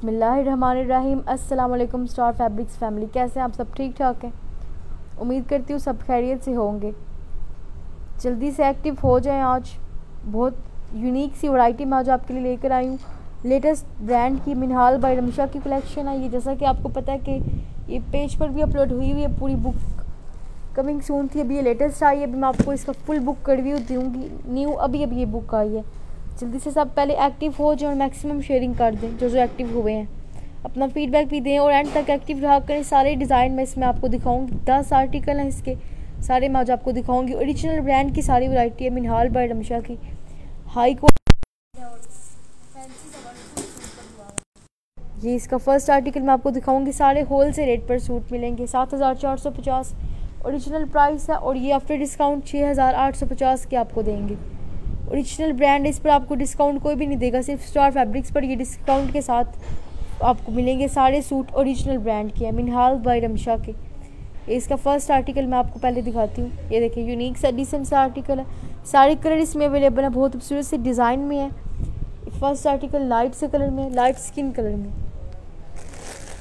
बिस्मिल्लाहिर्रहमानिर्रहीम। अस्सलाम वालेकुम स्टार फैब्रिक्स फैमिली, कैसे हैं आप सब? ठीक ठाक हैं, उम्मीद करती हूँ सब खैरियत से होंगे। जल्दी से एक्टिव हो जाएं। आज बहुत यूनिक सी वैरायटी मैं आज आपके लिए लेकर आई हूँ। लेटेस्ट ब्रांड की मिनहाल बाय रमशा की कलेक्शन है ये। जैसा कि आपको पता है कि ये पेज पर भी अपलोड हुई हुई है पूरी बुक, कमिंग सून थी। अभी ये लेटेस्ट आई है, अभी मैं आपको इसका फुल बुक रिव्यू दूँगी। न्यू अभी ये बुक आई है। जल्दी से सब पहले एक्टिव हो जाए और मैक्सिमम शेयरिंग कर दें जो एक्टिव हुए हैं। अपना फीडबैक भी दें और एंड तक एक्टिव रहा करें। सारे डिज़ाइन मैं इसमें आपको दिखाऊंगी। 10 आर्टिकल हैं इसके, सारे मैं आज आपको दिखाऊंगी। ओरिजिनल ब्रांड की सारी वैरायटी है मिनहाल बाय रमशा की। हाई ये इसका फर्स्ट आर्टिकल मैं आपको दिखाऊंगी। सारे होल से रेट पर सूट मिलेंगे। 7450 ओरिजिनल प्राइस है और ये आफ्टर डिस्काउंट 6850 के आपको देंगे। ओरिजिनल ब्रांड, इस पर आपको डिस्काउंट कोई भी नहीं देगा। सिर्फ स्टार फैब्रिक्स पर ये डिस्काउंट के साथ आपको मिलेंगे। सारे सूट ओरिजिनल ब्रांड के हैं, मिनहाल बाय रमशा के। इसका फर्स्ट आर्टिकल मैं आपको पहले दिखाती हूँ। ये देखिए, यूनिक सा डिसेंट सा आर्टिकल है। सारे कलर इसमें अवेलेबल है, बहुत खूबसूरत से डिज़ाइन में है। फर्स्ट आर्टिकल लाइट से कलर में, लाइट स्किन कलर में।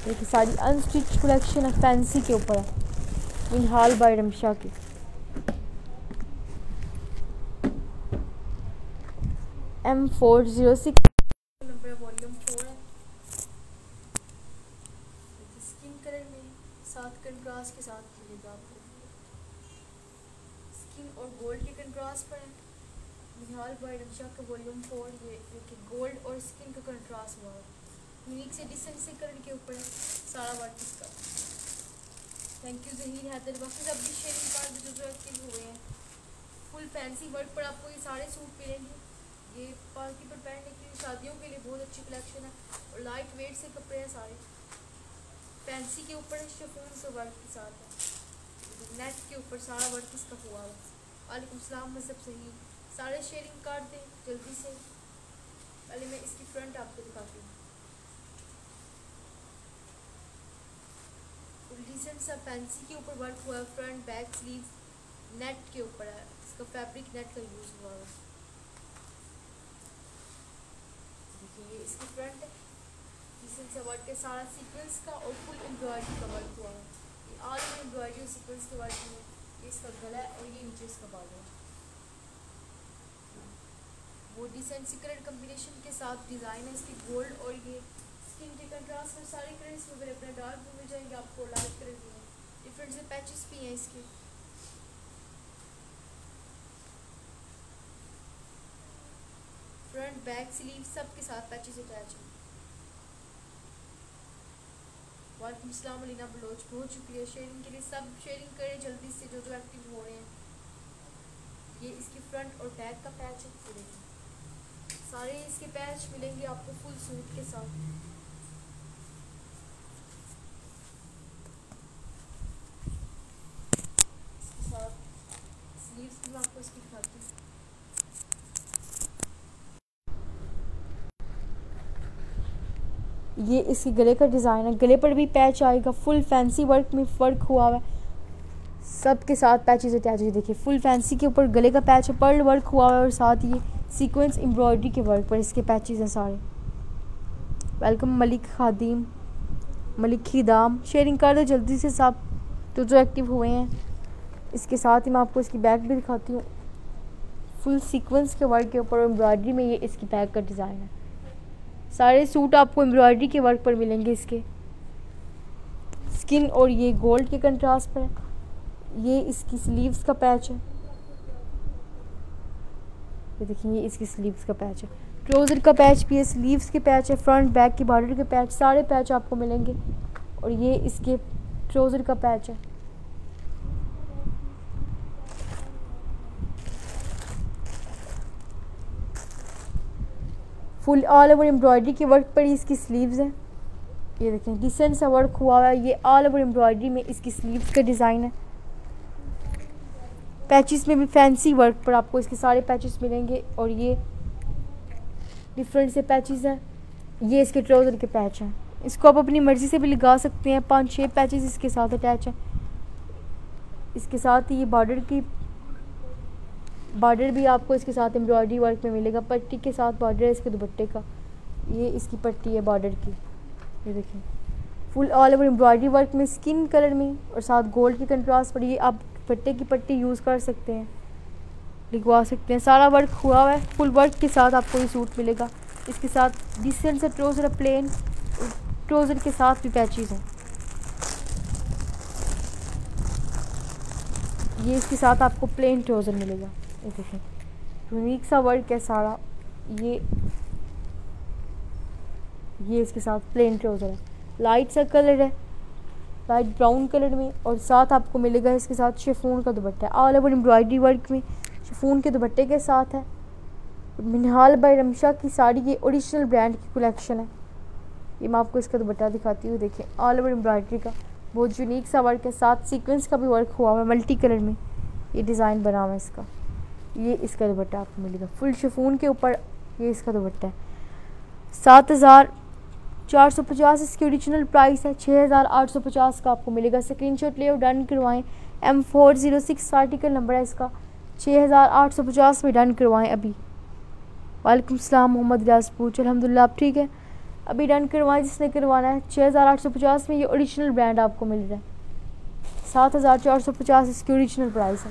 देखिए सारी अनस्टिच कलेक्शन है, फैंसी के ऊपर है, मिनहाल बाय रमशा की। M406 नंबर, वॉल्यूम 4 है। स्किन कलर में साथ कंट्रास्ट के साथ मिलेगा आपको। स्किन और गोल्ड के कंट्रास्ट पर है। मिनहाल बाय रमशा का वॉल्यूम 4। ये गोल्ड और स्किन का कंट्रास्ट हुआ है। यूनिक से डिसेंट से कलर के ऊपर है सारा वर्क इसका। Thank you Zaheer Haider. बाकी सब भी शेयरिंग कार्ड जो एक्टिव हुए हैं। फुल फैंसी वर्क पर आपको ये सारे सूट मिलेंगे। ये पार्टी पर पहनने के लिए, शादियों के लिए बहुत अच्छी कलेक्शन है और लाइट वेट से कपड़े हैं सारे। फैंसी के ऊपर शिफॉन से वर्क के साथ है। नेट के ऊपर सारा वर्क इसका हुआ है। वालेकुम सलाम, मैं सब सही। सारे शेयरिंग कार्ड दें जल्दी से। पहले मैं इसकी फ्रंट आपको दिखाती हूँ। डिसेंट सा फैंसी के ऊपर वर्क हुआ है। फ्रंट बैक स्लीव नेट के ऊपर है। इसका फैब्रिक नेट का यूज़ हुआ है। ये इसकी फ्रंट है, डिसेंट सा वर्क है सारा सीक्वेंस का और फुल एम्ब्रॉयडरी का वर्क हुआ है। ये ऑल ओवर एम्ब्रॉयडरी सीक्वेंस के वर्क में। ये इसका गला है और ये नीचे इसका बाजू है। वो डिसेंट सी कलर कम्बिनेशन के साथ डिज़ाइन है इसकी। गोल्ड और ये स्किन के कंट्रास्ट में सारे कलर इसमें अवेलेबल है। डार्क भी मिल जाएंगे आपको, लाइट कलर भी है। डिफरेंट से पैचेस भी हैं इसके। फ्रंट बैक स्लीव सब के साथ पैचेस अटैच हैं। वालेकुम सलाम अलीना बलोच, बहुत शुक्रिया शेयरिंग के लिए। सब शेयरिंग करें जल्दी से जो एक्टिव हो रहे हैं। ये इसकी फ्रंट और बैक का पैच है। सारे इसके पैच मिलेंगे आपको फुल सूट के साथ। इसके साथ स्लीव्स भी मैं आपको इसकी दिखाती हूँ। ये इसके गले का डिज़ाइन है। गले पर भी पैच आएगा। फुल फैंसी वर्क में वर्क हुआ है, सब के साथ पैचेस अटैच है। देखिए फुल फैंसी के ऊपर गले का पैच है, पर्ल वर्क हुआ है और साथ ये सीक्वेंस एम्ब्रॉयडरी के वर्क पर इसके पैचेस हैं सारे। वेलकम मलिक खादिम, मलिक खिदाम। शेयरिंग कर दो जल्दी से सब जो एक्टिव हुए हैं। इसके साथ ही मैं आपको इसकी बैक भी दिखाती हूँ। फुल सीक्वेंस के वर्क के ऊपर एम्ब्रॉयडरी में ये इसकी बैक का डिज़ाइन है। सारे सूट आपको एम्ब्रॉयडरी के वर्क पर मिलेंगे इसके। स्किन और ये गोल्ड के कंट्रास्ट पर। ये इसकी स्लीव्स का पैच है। ये देखिए, ये इसकी स्लीव्स का पैच है। ट्राउज़र का पैच भी है, स्लीव्स के पैच है, फ्रंट बैक की बॉर्डर के पैच, सारे पैच आपको मिलेंगे। और ये इसके ट्राउज़र का पैच है। फुल ऑल ओवर एम्ब्रॉयडरी के वर्क पर इसकी स्लीव्स हैं। ये देखें डिसेंट सा वर्क हुआ है। ये ऑल ओवर एम्ब्रॉयडरी में इसकी स्लीव्स का डिज़ाइन है। पैचेस में भी फैंसी वर्क पर आपको इसके सारे पैचेस मिलेंगे। और ये डिफरेंट से पैचेस हैं। ये इसके ट्राउज़र के पैच हैं। इसको आप अपनी मर्ज़ी से भी लगा सकते हैं। 5-6 पैचेस इसके साथ अटैच हैं। इसके साथ ही ये बॉर्डर भी आपको इसके साथ एम्ब्रॉयडरी वर्क में मिलेगा। पट्टी के साथ बॉर्डर है इसके दुपट्टे का। ये इसकी पट्टी है बॉर्डर की। ये देखिए full all over embroidery work में स्किन कलर में और साथ गोल्ड के कंट्रास्ट पर ये आप दुपट्टे की पट्टी यूज़ कर सकते हैं, लिखवा सकते हैं। सारा वर्क हुआ हुआ है, फुल वर्क के साथ आपको ये सूट मिलेगा। इसके साथ डिसेंट से ट्राउज़र है, प्लेन ट्राउज़र के साथ भी पैचेस हैं। ये इसके साथ आपको प्लेन ट्राउज़र मिलेगा। ये देखिए यूनिक सा वर्क है सारा। ये इसके साथ प्लेन ट्राउज़र है, लाइट सा कलर है, लाइट ब्राउन कलर में, और साथ आपको मिलेगा इसके साथ शिफॉन का दुपट्टा है। ऑल ओवर एम्ब्रॉयडरी वर्क में शिफॉन के दुपट्टे के साथ है। मिनहाल बाय रमशा की साड़ी ये ओरिजिनल ब्रांड की कलेक्शन है। ये मैं आपको इसका दुपट्टा दिखाती हूँ। देखिए ऑल ओवर एम्ब्रॉयडरी का बहुत यूनिक सा वर्क है, साथ सीक्वेंस का भी वर्क हुआ हुआ है, मल्टी कलर में ये डिज़ाइन बना हुआ है इसका। ये इसका दुपट्टा आपको मिलेगा फुल शिफॉन के ऊपर। ये इसका दुपट्टा है। 7,450 इसकी ओरिजिनल प्राइस है। 6,850 का आपको मिलेगा। स्क्रीनशॉट ले और डन करवाएं। M406 आर्टिकल नंबर है इसका। 6,850 में डन करवाएं अभी। वालेकुम सलाम मोहम्मद रियाज पूछ, अल्हम्दुलिल्लाह आप ठीक है, अभी डन करवाएं जिसने करवाना है। 6,850 में ये ओरिजिनल ब्रांड आपको मिल रहा है। 7,450 इसकी ओरिजिनल प्राइस है।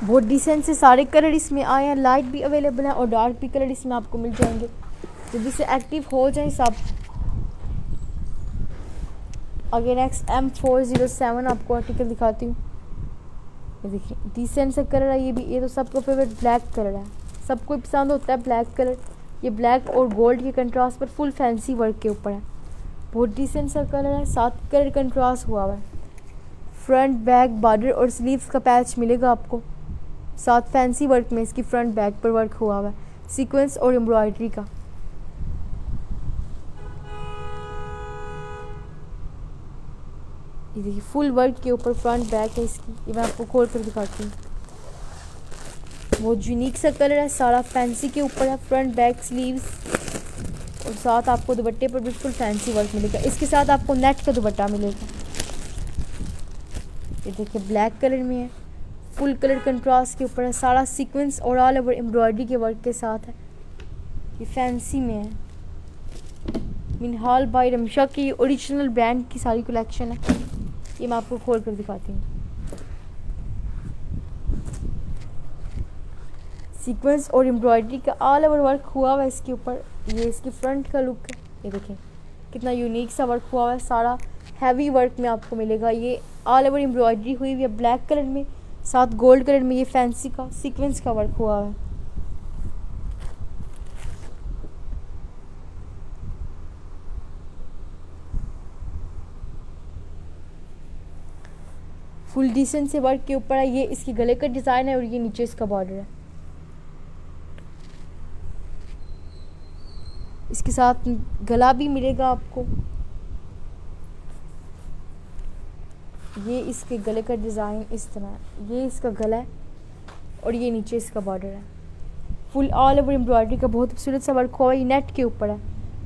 बहुत डिसेंट से सारे कलर इसमें आए हैं, लाइट भी अवेलेबल है और डार्क भी कलर इसमें आपको मिल जाएंगे। जल्दी से एक्टिव हो जाए सब। आगे नेक्स्ट M407 आपको आर्टिकल दिखाती हूँ। ये देखिए डिसेंट सा कलर है ये भी। ये तो सबका फेवरेट ब्लैक कलर है, सबको पसंद होता है ब्लैक कलर। ये ब्लैक और गोल्ड के कंट्रास्ट पर फुल फैंसी वर्क के ऊपर है। बहुत डिसेंट सा कलर है, 7 कलर कंट्रास्ट हुआ हुआ है। फ्रंट बैक बॉर्डर और स्लीव्स का पैच मिलेगा आपको। साथ फैंसी वर्क में इसकी फ्रंट बैक पर वर्क हुआ हुआ है, सीक्वेंस और एम्ब्रॉयडरी का। ये देखिए फुल वर्क के ऊपर फ्रंट बैक है इसकी। ये मैं आपको खोल कर दिखाती हूँ। बहुत यूनिक सा कलर है, सारा फैंसी के ऊपर है। फ्रंट बैक स्लीव्स और साथ आपको दुपट्टे पर बिल्कुल फैंसी वर्क मिलेगा। इसके साथ आपको नेट का दुपट्टा मिलेगा। ये देखिए ब्लैक कलर में है, फुल कलर कंट्रास्ट के ऊपर है, सारा सीक्वेंस और ऑल ओवर एम्ब्रॉयडरी के वर्क के साथ है। ये फैंसी में है। मिनहाल बाय रमशा की ओरिजिनल ब्रांड की सारी कलेक्शन है। ये मैं आपको खोल कर दिखाती हूँ। सीक्वेंस और एम्ब्रॉयडरी का ऑल ओवर वर्क हुआ हुआ है इसके ऊपर। ये इसकी फ्रंट का लुक है। ये देखें कितना यूनिक सा वर्क हुआ हुआ है, सारा हैवी वर्क में आपको मिलेगा। ये ऑल ओवर एम्ब्रॉयडरी हुई हुई है ब्लैक कलर में, साथ गोल्ड कलर में ये फैंसी का सीक्वेंस का वर्क हुआ है। फुल डिसेंट से वर्क के ऊपर है। ये इसकी गले का डिज़ाइन है और ये नीचे इसका बॉर्डर है। इसके साथ गला भी मिलेगा आपको। ये इसके गले का डिज़ाइन इस तरह है। ये इसका गला है और ये नीचे इसका बॉर्डर है। फुल ऑल ओवर एम्ब्रॉयडरी का बहुत खूबसूरत सा वर्क हुआ है। ये नेट के ऊपर है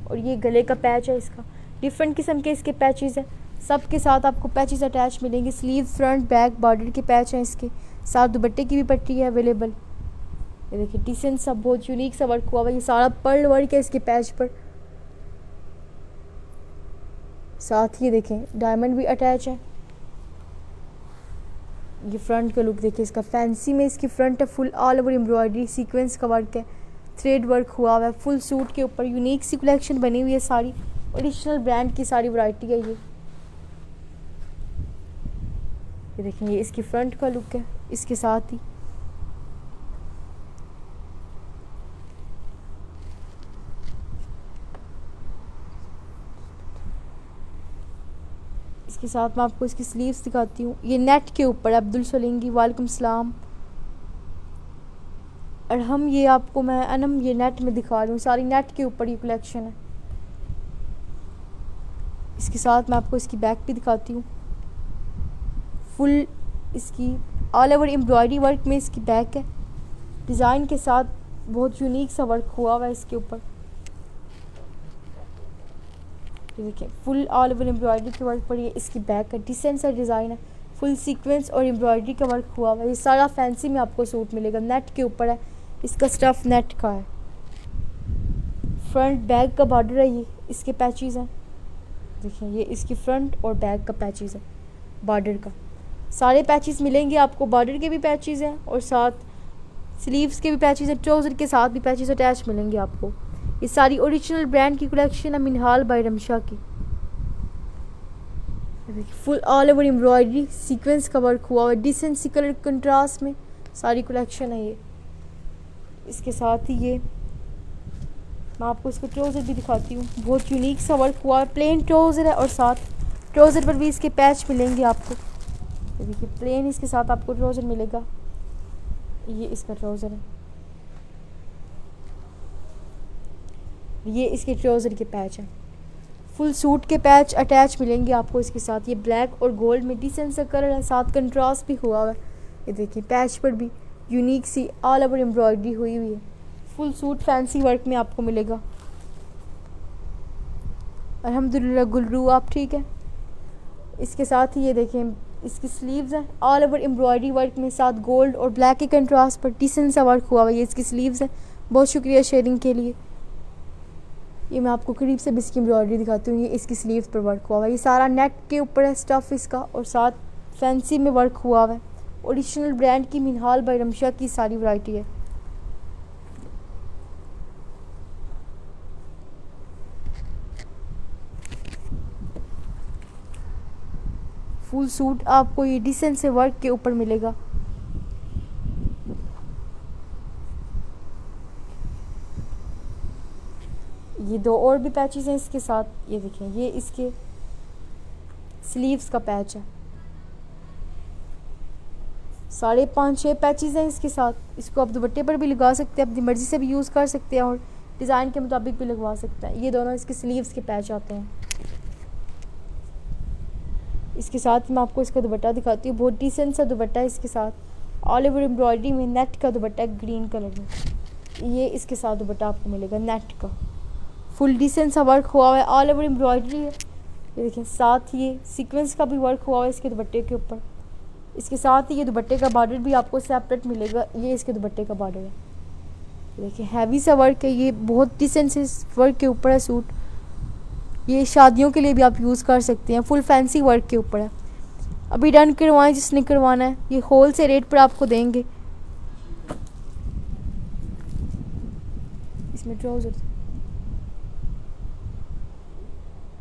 और ये गले का पैच है इसका। डिफरेंट किस्म के इसके पैचेस हैं, सब के साथ आपको पैचेस अटैच मिलेंगे। स्लीव फ्रंट बैक बॉर्डर के पैच हैं इसके साथ, दुपट्टे की भी पट्टी है अवेलेबल। ये देखिए डिसेंट सा बहुत यूनिक सा वर्क हुआ हुआ है। ये सारा पर्ल वर्क है इसके पैच पर। साथ ही देखें डायमंड भी अटैच है। ये फ्रंट का लुक देखिए इसका, फैंसी में इसकी फ्रंट है। Full all over embroidery sequence का वर्क है, थ्रेड वर्क हुआ हुआ है फुल सूट के ऊपर। यूनिक सी कलेक्शन बनी हुई है, सारी ओरिजिनल ब्रांड की सारी वैरायटी है। ये देखें ये इसकी फ्रंट का लुक है। इसके साथ ही इसके साथ मैं आपको इसकी स्लीव्स दिखाती हूँ। ये नेट के ऊपर अब्दुल सलींगी, वालेकुम सलाम। और हम ये आपको मैं अनम ये नेट में दिखा रही हूँ, सारी नेट के ऊपर ये कलेक्शन है। इसके साथ मैं आपको इसकी बैक भी दिखाती हूँ। फुल इसकी ऑल ओवर एम्ब्रॉयडरी वर्क में इसकी बैक है, डिज़ाइन के साथ बहुत यूनिक सा वर्क हुआ हुआ है इसके ऊपर। ये देखिए फुल ऑल ओवर एम्ब्रॉयडरी के वर्क पर ये इसकी बैक है। डिसेंट सा डिज़ाइन है, फुल सीक्वेंस और एम्ब्रॉयडरी का वर्क हुआ हुआ है। ये सारा फैंसी में आपको सूट मिलेगा, नेट के ऊपर है। इसका स्टफ़ नेट का है। फ्रंट बैक का बॉर्डर है, ये इसके पैचेस हैं। देखिए ये इसकी फ्रंट और बैक का पैचेस है बॉर्डर का। सारे पैचेस मिलेंगे आपको, बॉर्डर के भी पैचेस हैं और साथ स्लीव्स के भी पैचेस हैं, ट्राउज़र के साथ भी पैचेस अटैच मिलेंगे आपको। ये सारी ओरिजिनल ब्रांड की कलेक्शन है मिनहाल बाय रमशा की। Full all over embroidery sequence का वर्क हुआ है डिसेंट सी कलर कंट्रास्ट में, सारी कलेक्शन है ये। इसके साथ ही ये मैं आपको इसका ट्राउज़र भी दिखाती हूँ, बहुत यूनिक सा वर्क हुआ है। प्लेन ट्राउज़र है और साथ ट्राउज़र पर भी इसके पैच मिलेंगे आपको। देखिए प्लेन इसके साथ आपको ट्राउज़र मिलेगा, ये इसका ट्राउज़र है, ये इसके ट्राउज़र के पैच हैं। फुल सूट के पैच अटैच मिलेंगे आपको इसके साथ। ये ब्लैक और गोल्ड में डिसेंट सा कलर है, साथ कंट्रास्ट भी हुआ है। ये देखिए पैच पर भी unique see all over embroidery हुई हुई है। फुल सूट फैंसी वर्क में आपको मिलेगा। अल्हम्दुलिल्लाह गुलरू आप ठीक है। इसके साथ ही ये देखें इसकी स्लीव्स हैं ऑल ओवर एम्ब्रॉयडरी वर्क में, साथ गोल्ड और ब्लैक के कंट्रास्ट पर डिसेंट सा वर्क हुआ है। ये इसकी स्लीव्स हैं। बहुत शुक्रिया शेयरिंग के लिए। ये मैं आपको करीब से भी इसकी एम्ब्रॉयडरी दिखाती हूँ। ये इसकी स्लीव्स पर वर्क हुआ है, ये सारा नेट के ऊपर है स्टफ़ इसका और साथ फैंसी में वर्क हुआ है। ओरिजिनल ब्रांड की मिनहाल बाय रमशा की सारी वैरायटी है। फुल सूट आपको ये डिसेंट से वर्क के ऊपर मिलेगा। ये दो और भी पैचेस हैं इसके साथ, ये देखें ये इसके स्लीव्स का पैच है। 5.5-6 पैचेस हैं इसके साथ। इसको आप दुपट्टे पर भी लगा सकते हैं, अपनी मर्ज़ी से भी यूज़ कर सकते हैं और डिज़ाइन के मुताबिक भी लगवा सकते हैं। ये दोनों इसके स्लीव्स के पैच आते हैं। इसके साथ मैं आपको इसका दुपट्टा दिखाती हूँ, बहुत डिसेंट सा दुपट्टा है इसके साथ। ऑल ओवर एम्ब्रॉयडरी में नेट का दुपट्टा है ग्रीन कलर में। ये इसके साथ दुपट्टा आपको मिलेगा नेट का, फुल डिसेंट सा वर्क हुआ है, ऑल ओवर एम्ब्रॉयडरी है। ये देखिए साथ ये सीक्वेंस का भी वर्क हुआ है इसके दुपट्टे के ऊपर। इसके साथ ही ये दुपट्टे का बॉर्डर भी आपको सेपरेट मिलेगा, ये इसके दुपट्टे का बॉर्डर है। देखिए हैवी सा वर्क है, ये बहुत डिसेंट से वर्क के ऊपर है सूट। ये शादियों के लिए भी आप यूज़ कर सकते हैं, फुल फैंसी वर्क के ऊपर है। अभी डन करवाएं जिसने करवाना है, ये होल से रेट पर आपको देंगे। इसमें ट्राउज़र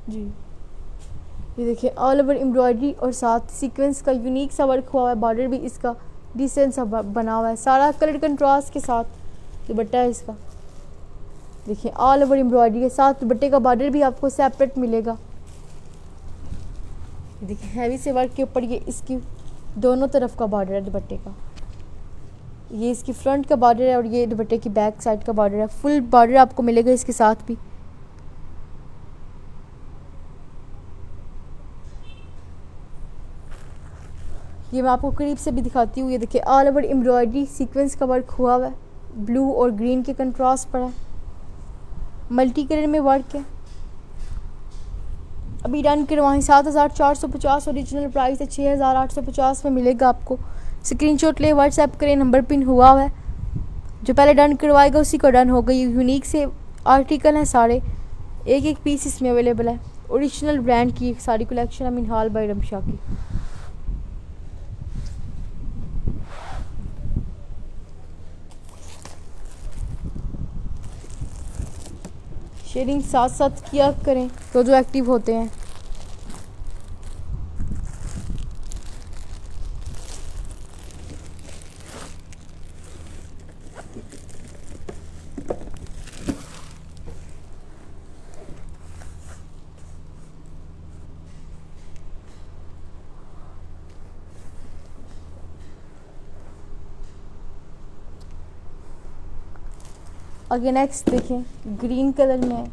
जी, ये देखिए ऑल ओवर एम्ब्रॉयडरी और साथ सीक्वेंस का यूनिक सा वर्क हुआ है। बॉर्डर भी इसका डिसेंट सा बना हुआ है, सारा कलर कंट्रास्ट के साथ दुपट्टा है इसका। देखिए ऑल ओवर एम्ब्रॉयडरी के साथ दुपट्टे का बॉर्डर भी आपको सेपरेट मिलेगा। देखिए हैवी से वर्क के ऊपर ये इसकी दोनों तरफ का बॉर्डर है दुपट्टे का। ये इसकी फ्रंट का बॉर्डर है और ये दुपट्टे की बैक साइड का बॉर्डर है। फुल बॉर्डर आपको मिलेगा इसके साथ भी। ये मैं आपको करीब से भी दिखाती हूँ। ये देखिए ऑल ओवर एम्ब्रॉयडरी सीक्वेंस का वर्क हुआ हुआ है, ब्लू और ग्रीन के कंट्रास्ट पर है, मल्टी कलर में वर्क है। अभी डन करवाएं 7450 ओरिजिनल प्राइस है, 6850 में मिलेगा आपको। स्क्रीनशॉट ले व्हाट्सएप करें, नंबर पिन हुआ है। जो पहले डन करवाएगा उसी को डन हो गई। यूनिक से आर्टिकल हैं सारे, एक एक पीस इसमें अवेलेबल है। ओरिजिनल ब्रांड की सारी कलेक्शन है मिनहाल बाय रमशा की। शेयरिंग साथ साथ किया करें तो जो एक्टिव होते हैं। आगे नेक्स्ट देखें ग्रीन कलर में है,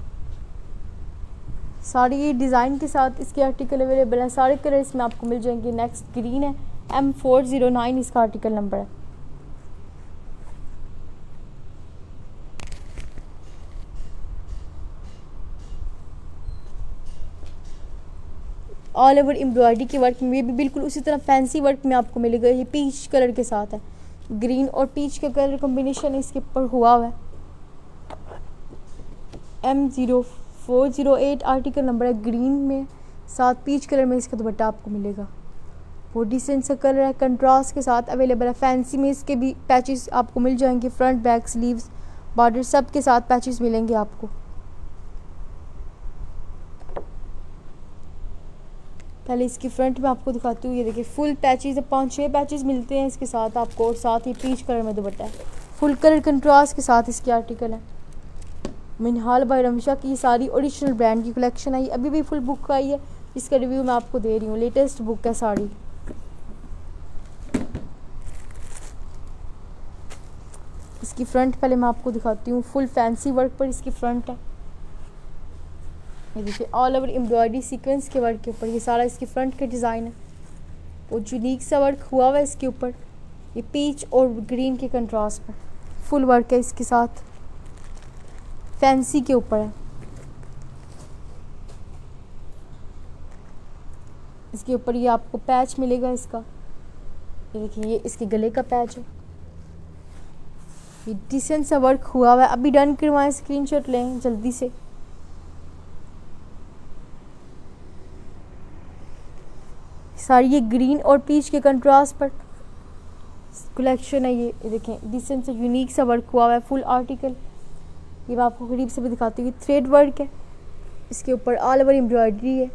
सारी ये डिज़ाइन के साथ इसके आर्टिकल अवेलेबल हैं। सारे कलर इसमें आपको मिल जाएंगे। नेक्स्ट ग्रीन है, M409 इसका आर्टिकल नंबर है। ऑल ओवर एम्ब्रॉयडरी के वर्क में भी बिल्कुल उसी तरह फैंसी वर्क में आपको मिलेगा। ये पीच कलर के साथ है, ग्रीन और पीच का कलर कॉम्बिनेशन इसके ऊपर हुआ है। M0408 आर्टिकल नंबर है, ग्रीन में साथ पीच कलर में इसका दुपट्टा आपको मिलेगा। वो डिसेंट सा कलर है, कंट्रास्ट के साथ अवेलेबल है। फैंसी में इसके भी पैचेस आपको मिल जाएंगे, फ्रंट बैक स्लीव्स बॉर्डर सब के साथ पैचेस मिलेंगे आपको। पहले इसकी फ्रंट में आपको दिखाती हूँ। ये देखिए फुल पैचेस है, 5-6 पैचेस मिलते हैं इसके साथ आपको, और साथ ही पीच कलर में दुपट्टा है। फुल कलर कंट्रास्ट के साथ इसकी आर्टिकल है। मिनहाल बाय रमशा की सारी ओरिजिनल ब्रांड की कलेक्शन आई, अभी भी फुल बुक आई है, इसका रिव्यू मैं आपको दे रही हूँ। लेटेस्ट बुक है साड़ी। इसकी फ्रंट पहले मैं आपको दिखाती हूँ। फुल फैंसी वर्क पर इसकी फ्रंट है। ये देखिए ऑल ओवर एम्ब्रॉयडरी सीक्वेंस के वर्क के ऊपर ये सारा इसकी फ्रंट का डिज़ाइन है। वो यूनिक सा वर्क हुआ हुआ है इसके ऊपर। ये पीच और ग्रीन के कंट्रास्ट पर फुल वर्क है इसके साथ, फैंसी के ऊपर है। इसके ऊपर ये आपको पैच मिलेगा इसका। ये देखिए ये इसके गले का पैच है। ये डिसेंट सा वर्क हुआ हुआ है। अभी डन करवाएं, स्क्रीनशॉट लें जल्दी से। सारी ये ग्रीन और पीच के कंट्रास्ट पर कलेक्शन है। ये देखें डिसेंट सा यूनिक सा वर्क हुआ हुआ है, फुल आर्टिकल। ये मैं आपको करीब से भी दिखाती हूँ। थ्रेड वर्क है इसके ऊपर, ऑल ओवर एम्ब्रॉयडरी है,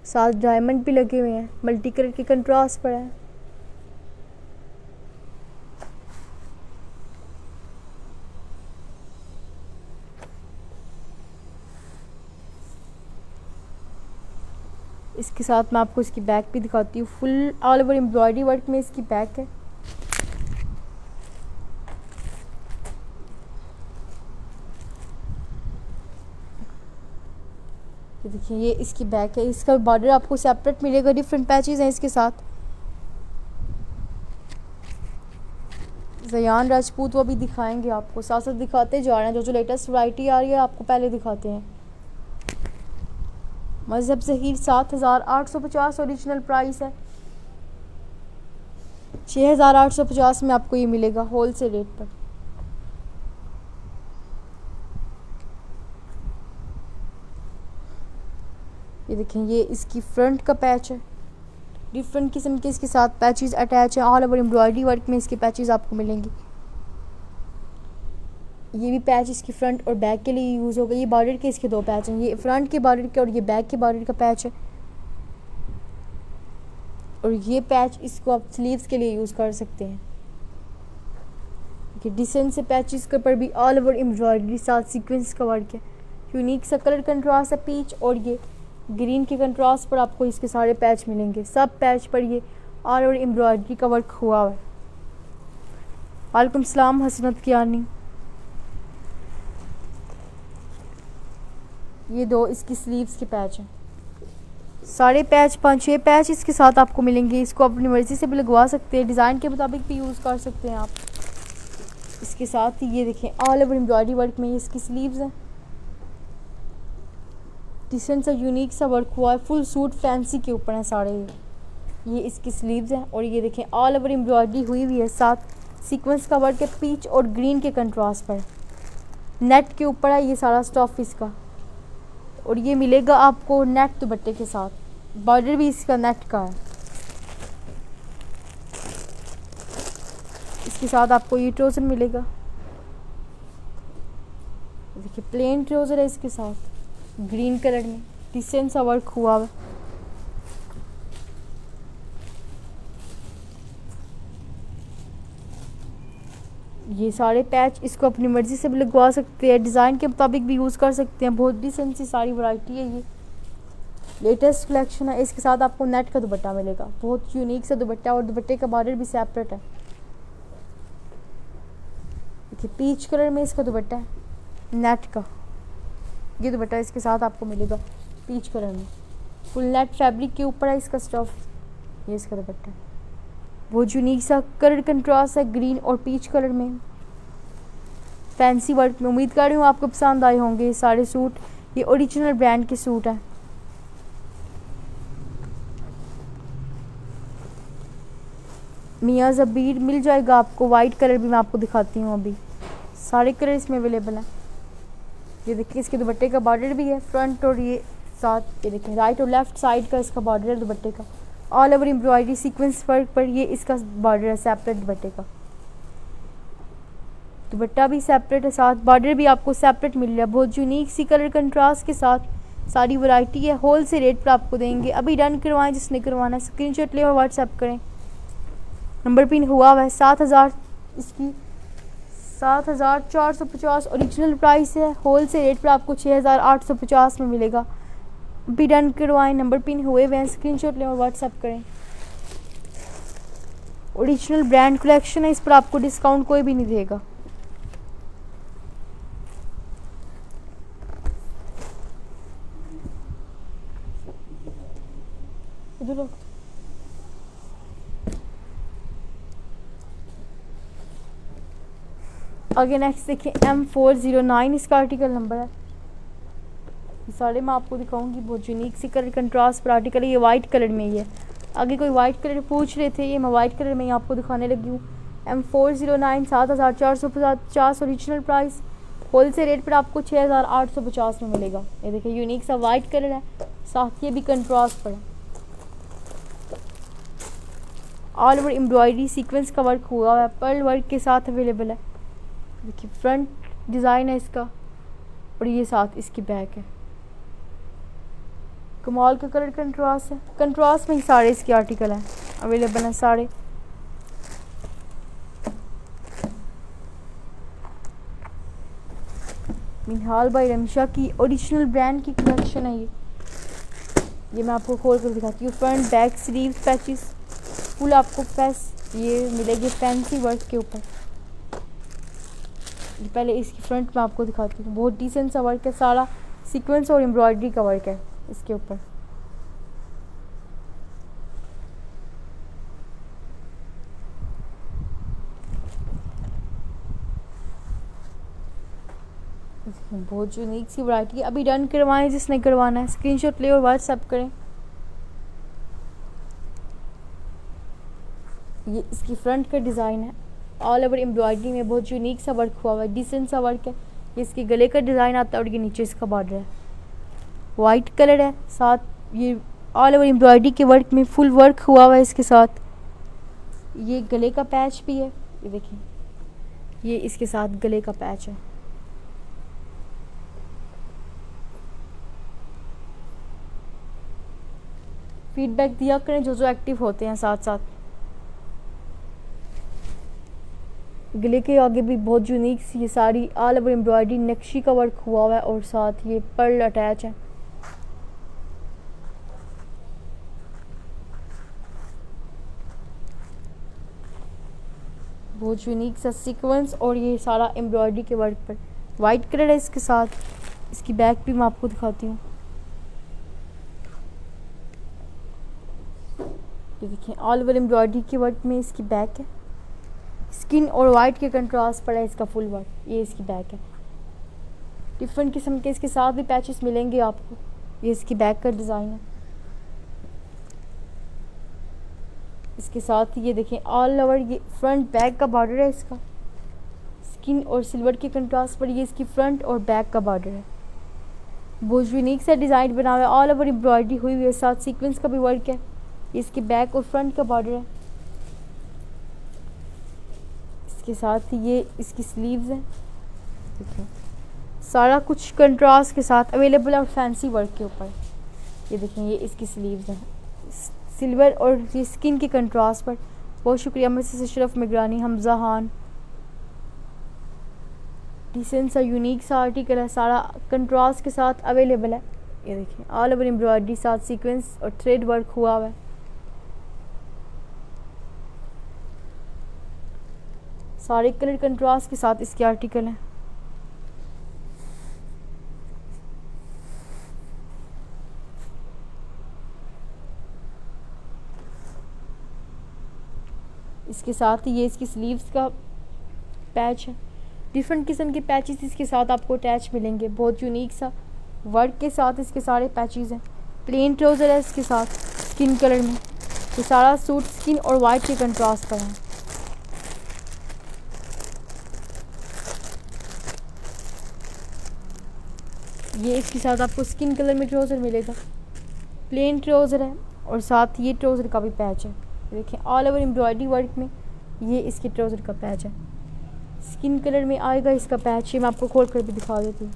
साथ डायमंड भी लगे हुए हैं, मल्टी कलर के कंट्रास्ट पर है। इसके साथ मैं आपको इसकी बैक भी दिखाती हूँ। Full all over embroidery work में इसकी बैक है। ये देखिए ये इसकी बैक है। इसका बॉर्डर आपको सेपरेट मिलेगा, डिफरेंट पैचेस हैं इसके साथ। ज़यान राजपूत वो भी दिखाएंगे आपको, साथ साथ दिखाते जा रहे हैं। जो लेटेस्ट वैरायटी आ रही है आपको पहले दिखाते हैं। मजहब ज़हीर 7,850 ओरिजिनल प्राइस है। 6,850 में आपको ये मिलेगा होल सेल रेट पर। ये देखें ये इसकी फ्रंट का पैच है। डिफरेंट किस्म के इसके साथ पैचेस अटैच है। ऑल ओवर एम्ब्रॉयडरी वर्क में इसके पैचेस आपको मिलेंगे। ये भी पैच इसकी फ्रंट और बैक के लिए यूज़ होगा। ये बॉर्डर के इसके 2 पैच हैं, ये फ्रंट के बॉर्डर के और ये बैक के बॉर्डर का पैच है। और ये पैच इसको आप स्लीव्स के लिए यूज़ कर सकते हैं। डिसेंट से पैचेस के ऊपर भी ऑल ओवर एम्ब्रॉयडरी साथ सीक्वेंस का वर्क है। यूनिक सा कलर कंट्रास्ट है, पीच और ये ग्रीन के कंट्रास्ट पर आपको इसके सारे पैच मिलेंगे। सब पैच पर ये ऑल ओवर एम्ब्रॉयडरी का वर्क हुआ है। वालेकुम सलाम हसनत कियानी। ये 2 इसकी स्लीव्स के पैच हैं। सारे पैच 5-6 पैच इसके साथ आपको मिलेंगे। इसको अपनी मर्ज़ी से भी लगवा सकते हैं, डिज़ाइन के मुताबिक भी यूज़ कर सकते हैं आप। इसके साथ ही ये देखें ऑल ओवर एम्ब्रॉयडरी वर्क में ये इसकी स्लीव्स हैं। डिसेंट सा यूनिक सा वर्क हुआ है। फुल सूट फैंसी के ऊपर हैं सारे। ये इसकी स्लीव्स हैं और ये देखें ऑल ओवर एम्ब्रॉयडरी हुई हुई है, साथ सीक्वेंस का वर्क है, पीच और ग्रीन के कंट्रास्ट पर। नेट के ऊपर है ये सारा स्टफ इसका, और ये मिलेगा आपको नेट दुपट्टे के साथ। बॉर्डर भी इसका नेट का है। इसके साथ आपको ये ट्राउज़र मिलेगा। देखिए प्लेन ट्राउज़र है इसके साथ, ग्रीन कलर में डिसेंट सा वर्क हुआ है। ये सारे पैच इसको अपनी मर्ज़ी से भी लगवा सकते हैं, डिज़ाइन के मुताबिक भी यूज़ कर सकते हैं। बहुत डिसेंट सी सारी वैरायटी है। ये लेटेस्ट कलेक्शन है। इसके साथ आपको नेट का दुपट्टा मिलेगा, बहुत यूनिक सा दुपट्टा, और दुपट्टे का बॉर्डर भी सेपरेट है। देखिए पीच कलर में इसका दुपट्टा है, नेट का। ये दुपट्टा इसके साथ आपको मिलेगा पीच कलर में, फुल नेट फैब्रिक के ऊपर है इसका स्टफ। ये इसका दुपट्टा है, बहुत यूनिक सा कलर कंट्रास्ट है, ग्रीन और पीच कलर में, फैंसी वर्क में। उम्मीद कर रही हूँ आपको पसंद आए होंगे ये सारे सूट। ये ओरिजिनल ब्रांड के सूट हैं। मियाँ ज़बीर मिल जाएगा आपको। वाइट कलर भी मैं आपको दिखाती हूँ, अभी सारे कलर इसमें अवेलेबल हैं। ये देखिए इसके दुपट्टे का बॉर्डर भी है फ्रंट और ये साथ, ये देखिए राइट और लेफ्ट साइड का इसका बॉर्डर है दुपट्टे का। All over embroidery sequence work पर ये इसका बॉर्डर है सेपरेट दुपट्टे का। दुपट्टा भी सेपरेट है, साथ बॉर्डर भी आपको सेपरेट मिल रहा है। बहुत यूनिक सी कलर कंट्रास्ट के साथ सारी वैरायटी है। होल से रेट पर आपको देंगे। अभी डन करवाएं जिसने करवाना है, स्क्रीनशॉट ले और व्हाट्सएप करें। नंबर पिन हुआ हुआ है 7000, इसकी 7450 ओरिजिनल प्राइस है। होल से रेट पर आपको 6850 में मिलेगा। अभी डन करवाएं, नंबर पिन हुए हुए हैं, स्क्रीनशॉट लें और व्हाट्सएप करें। ओरिजिनल ब्रांड कलेक्शन है, इस पर आपको डिस्काउंट कोई भी नहीं देगा। आगे नेक्स्ट देखिए M409 इसका आर्टिकल नंबर है। सारे मैं आपको दिखाऊंगी। बहुत यूनिक सी कलर कंट्रास्ट पर आर्टिकल है। ये वाइट कलर में ही है। आगे कोई वाइट कलर पूछ रहे थे, ये मैं वाइट कलर में ही आपको दिखाने लगी हूँ। M409 7450 original price. होल से रेट पर आपको 6850 में मिलेगा। ये देखिए यूनिक सा वाइट कलर है, साथ ये भी कंट्रास्ट पर है। ऑल ओवर एम्ब्रॉयडरी सीक्वेंस का वर्क हुआ है, पर्ल वर्क के साथ अवेलेबल है। देखिए फ्रंट डिज़ाइन है इसका और ये साथ इसकी बैक है। कमाल का कलर कंट्रास्ट है। कंट्रास्ट में ही सारे इसके आर्टिकल हैं अवेलेबल हैं सारे। मिनहाल बाई रमशा की ओरिजिनल ब्रांड की कलेक्शन है ये मैं आपको खोल कर दिखाती हूँ। Front back sleeves patches full आपको ये मिलेगी फैंसी वर्क के ऊपर। पहले इसकी फ्रंट में आपको दिखाती हूँ। बहुत डिसेंट सा वर्क है, सारा सीक्वेंस और एम्ब्रॉयडरी का वर्क है इसके ऊपर। बहुत यूनिक सी वैरायटी है। अभी डन करवाएं जिसने करवाना है, स्क्रीनशॉट ले और व्हाट्सएप करें। ये इसकी फ्रंट का डिज़ाइन है। ऑल ओवर एम्ब्रॉयडरी में बहुत यूनिक सा वर्क हुआ हुआ है, डिसेंट सा वर्क है। ये इसके गले का डिज़ाइन आता है और ये नीचे इसका बॉर्डर है। वाइट कलर है, साथ ये ऑल ओवर एम्ब्रॉयडरी के वर्क में फुल वर्क हुआ हुआ है। इसके साथ ये गले का पैच भी है। ये देखिए ये इसके साथ गले का पैच है। फीडबैक दिया करें जो एक्टिव होते हैं साथ साथ। गले के आगे भी बहुत यूनिक सी ये सारी ऑल ओवर एम्ब्रॉयडरी नक्शी का वर्क हुआ हुआ है और साथ ये पर्ल अटैच है। बहुत यूनिक सा सीक्वेंस और ये सारा एम्ब्रॉयडरी के वर्क पर। वाइट कलर है इसके साथ। इसकी बैक भी मैं आपको दिखाती हूँ। ये देखिए ऑल ओवर एम्ब्रॉयडरी के वर्क में इसकी बैक है। स्किन और वाइट के कंट्रास्ट पर है इसका फुल वर्क। ये इसकी बैक है। डिफरेंट किस्म के इसके साथ भी पैचेस मिलेंगे आपको। ये इसकी बैक का डिज़ाइन है। इसके साथ ये देखें ऑल ओवर ये फ्रंट बैक का बॉर्डर है इसका। स्किन और सिल्वर के कंट्रास्ट पर ये इसकी फ्रंट और बैक का बॉर्डर है। बहुत यूनिक सा डिज़ाइन बना हुआ है। ऑल ओवर एम्ब्रॉयडरी हुई हुई है, साथ सीक्वेंस का भी वर्क है। इसकी बैक और फ्रंट का बॉर्डर है। इसके साथ ये इसकी स्लीव्स हैं। देखिए सारा कुछ कंट्रास्ट के साथ अवेलेबल है और फैंसी वर्क के ऊपर। ये देखें ये इसकी स्लीव्स हैं सिल्वर और ये स्किन के कंट्रास्ट पर। बहुत शुक्रिया मिसेस अशरफ मिगरानी, हमजा खान। डिसेंट सा यूनिक सा आर्टिकल है, सारा कंट्रास्ट के साथ अवेलेबल है। ये देखें ऑल ओवर एम्ब्रॉयडरी, साथ सीक्वेंस और थ्रेड वर्क हुआ हुआ है। सारे कलर कंट्रास्ट के साथ इसके आर्टिकल हैं। इसके साथ ये इसकी स्लीव्स का पैच है। डिफरेंट किस्म के पैचेस इसके साथ आपको अटैच मिलेंगे। बहुत यूनिक सा वर्क के साथ इसके सारे पैचेस हैं। प्लेन ट्राउज़र है इसके साथ स्किन कलर में। ये सारा सूट स्किन और वाइट के कंट्रास्ट पर है। ये इसके साथ आपको स्किन कलर में ट्राउज़र मिलेगा, प्लेन ट्राउज़र है और साथ ये ट्राउज़र का भी पैच है। देखिए ऑल ओवर एम्ब्रॉयडरी वर्क में ये इसके ट्राउज़र का पैच है, स्किन कलर में आएगा इसका पैच। ये मैं आपको खोल कर भी दिखा देती हूँ।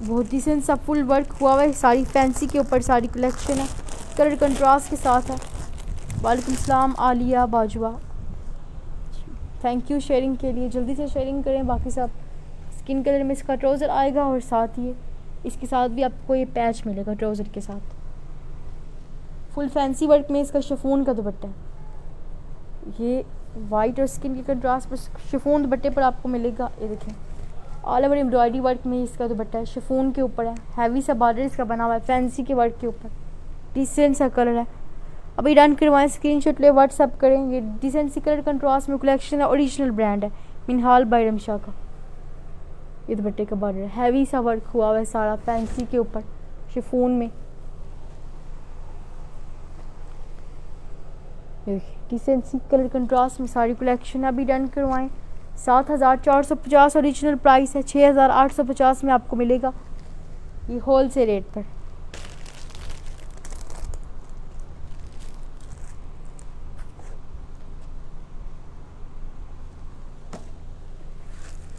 बहुत डिसेंट सा फुल वर्क हुआ हुआ है, सारी फैंसी के ऊपर सारी कलेक्शन है, कलर कंट्रास्ट के साथ है। वालेकुम सलाम Alia Bajwa, thank you sharing के लिए। जल्दी से शेयरिंग करें। बाकी सब स्किन कलर में इसका ट्राउज़र आएगा और साथ ही इसके साथ भी आपको ये पैच मिलेगा ट्राउज़र के साथ। फुल फैंसी वर्क में इसका शिफॉन का दुपट्टा है। ये वाइट और स्किन के कंट्रास्ट पर शिफॉन दुपट्टे पर आपको मिलेगा। ये देखें ऑल ओवर एम्ब्रॉयडरी वर्क में इसका दुपट्टा है, शिफॉन के ऊपर है, हैवी सा बॉर्डर इसका बना हुआ है, फैंसी के वर्क के ऊपर, डिसेंट सा कलर है। अभी डन करवाएं, स्क्रीनशॉट ले व्हाट्सअप करें। ये डिसेंट सी कलर कंट्रास्ट में कलेक्शन है, ओरिजिनल ब्रांड है मिनहाल बाय रमशा का। ये दुपट्टे का बॉर्डर है, हैवी सा वर्क हुआ हुआ है सारा फैंसी के ऊपर शिफॉन में। डिसेंट सी कलर कंट्रास्ट में सारी कलेक्शन अभी डन करवाएं। 7450 ओरिजिनल प्राइस है, 6850 में आपको मिलेगा ये होल से रेट पर।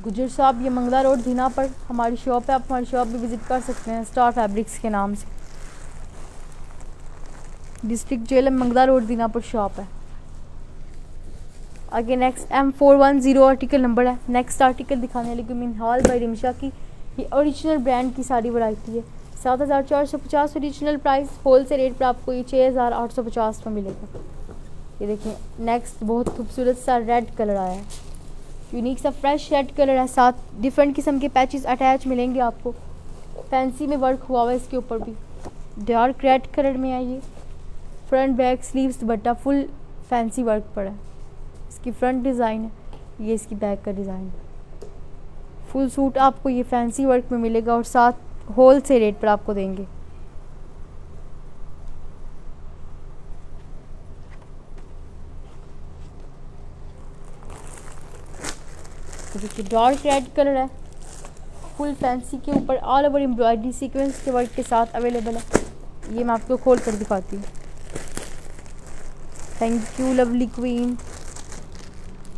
गुजर साहब ये मंगला रोड धीना पर हमारी शॉप है, आप हमारी शॉप भी विज़िट कर सकते हैं स्टार फैब्रिक्स के नाम से। डिस्ट्रिक्ट जेलम मंगला रोड दीना पर शॉप है। आगे नेक्स्ट M410 आर्टिकल नंबर है। नेक्स्ट आर्टिकल दिखाने लगी मिनहाल बाय रिमशा की, ये ओरिजिनल ब्रांड की सारी वैरायटी है। 7450 ओरिजिनल प्राइस, होल से रेट पर आपको ये 6850 में मिलेगा। ये देखिए नेक्स्ट बहुत खूबसूरत सा रेड कलर आया है, यूनिक सा फ्रेश रेड कलर है, साथ डिफरेंट किस्म के पैचेस अटैच मिलेंगे आपको। फैंसी में वर्क हुआ हुआ है इसके ऊपर भी, डार्क रेड कलर में है। ये फ्रंट बैक स्लीव्स दुपट्टा फुल फैंसी वर्क पर है। इसकी फ्रंट डिज़ाइन है, ये इसकी बैक का डिज़ाइन है। फुल सूट आपको ये फैंसी वर्क में मिलेगा और साथ होल से रेट पर आपको देंगे। देखिए डार्क रेड कलर है, फुल फैंसी के ऊपर ऑल ओवर एम्ब्रॉयडरी सीक्वेंस के वर्क के साथ अवेलेबल है। ये मैं आपको खोल कर दिखाती हूँ। Thank you lovely queen.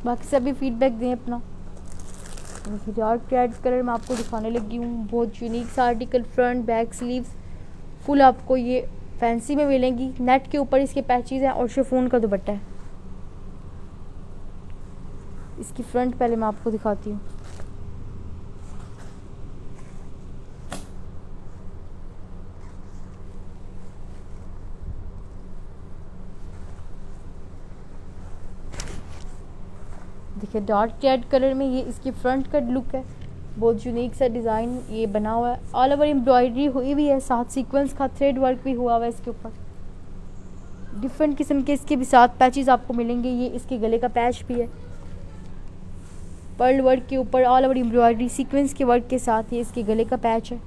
बाकी सभी फीडबैक दें अपना। डार्क रेड कलर मैं आपको दिखाने लगी हूँ, बहुत यूनिक सा article, front back sleeves full आपको ये फैंसी में मिलेंगी। नेट के ऊपर इसके पैचेस हैं और शिफॉन का दुपट्टा है। इसकी फ्रंट पहले मैं आपको दिखाती हूँ। देखिए डार्क रेड कलर में ये इसकी फ्रंट का लुक है, बहुत यूनिक सा डिज़ाइन ये बना हुआ है, ऑल ओवर एम्ब्रॉयडरी हुई भी है, साथ सीक्वेंस का थ्रेड वर्क भी हुआ हुआ है इसके ऊपर। डिफरेंट किस्म के इसके भी साथ पैचेस आपको मिलेंगे। ये इसके गले का पैच भी है, पर्ल वर्क के ऊपर ऑल ओवर एम्ब्रॉयडरी सीक्वेंस के वर्क के साथ ये इसके गले का पैच है।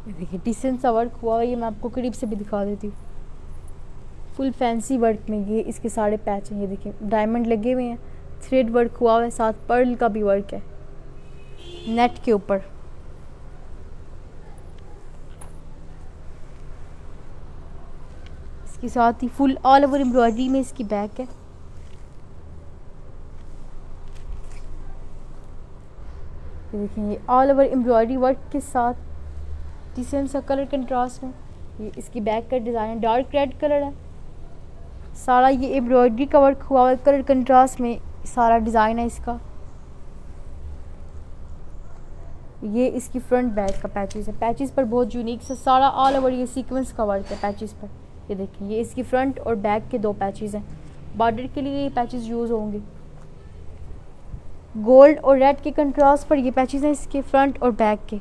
देखिए डिसेंट सा वर्क हुआ है, ये मैं आपको करीब से भी दिखा देती हूँ। फुल फैंसी वर्क में ये इसके सारे पैच हैं। ये देखिए डायमंड लगे हुए हैं, थ्रेड वर्क हुआ हुआ है, साथ पर्ल का भी वर्क है नेट के ऊपर। इसके साथ ही फुल ऑल ओवर एम्ब्रॉयडरी में इसकी बैक है। ये देखिए ये ऑल ओवर एम्ब्रॉयडरी वर्क के साथ डिसेंट सा कलर कंट्रास्ट में ये इसकी बैक का डिज़ाइन है, डार्क रेड कलर है सारा। ये एम्ब्रॉयडरी का वर्क हुआ हुआ है, कलर कंट्रास्ट में सारा डिज़ाइन है इसका। ये इसकी फ्रंट बैक का पैचेस है, पैचेस पर बहुत यूनिक सा सारा ऑल ओवर ये सीक्वेंस का वर्क है पैचेस पर। ये देखिए ये इसकी फ्रंट और बैक के दो पैचेस हैं, बॉर्डर के लिए ये पैचेस यूज़ होंगे। गोल्ड और रेड के कंट्रास्ट पर ये पैचेस हैं इसके फ्रंट और बैक के।